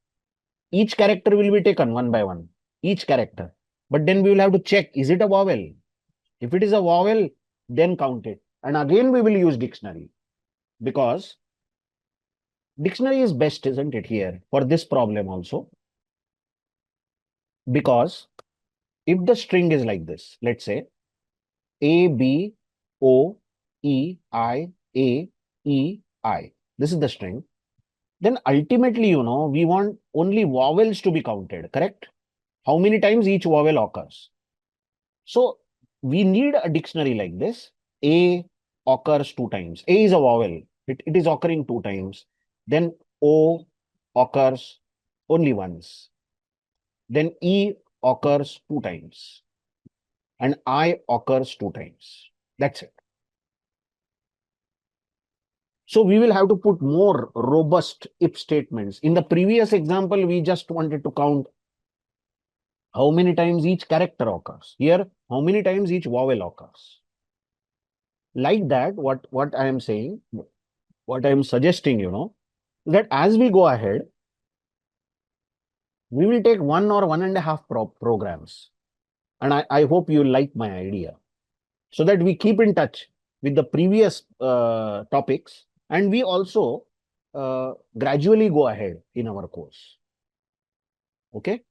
each character will be taken one by one, each character. But then we will have to check, is it a vowel? If it is a vowel, then count it. And again, we will use dictionary because dictionary is best, isn't it, here for this problem also? Because if the string is like this, let's say A, B, O, E, I, A, E, I. This is the string. Then ultimately, we want only vowels to be counted, correct? How many times each vowel occurs? So we need a dictionary like this. A occurs 2 times. A is a vowel. It is occurring 2 times. Then O occurs only once. Then E occurs 2 times. And I occurs 2 times. That's it. So we will have to put more robust if statements. In the previous example, we just wanted to count how many times each character occurs. Here, how many times each vowel occurs. Like that, what I am saying, what I am suggesting, that as we go ahead, we will take 1 or 1.5 programs. And I hope you like my idea. So that we keep in touch with the previous topics and we also gradually go ahead in our course. Okay.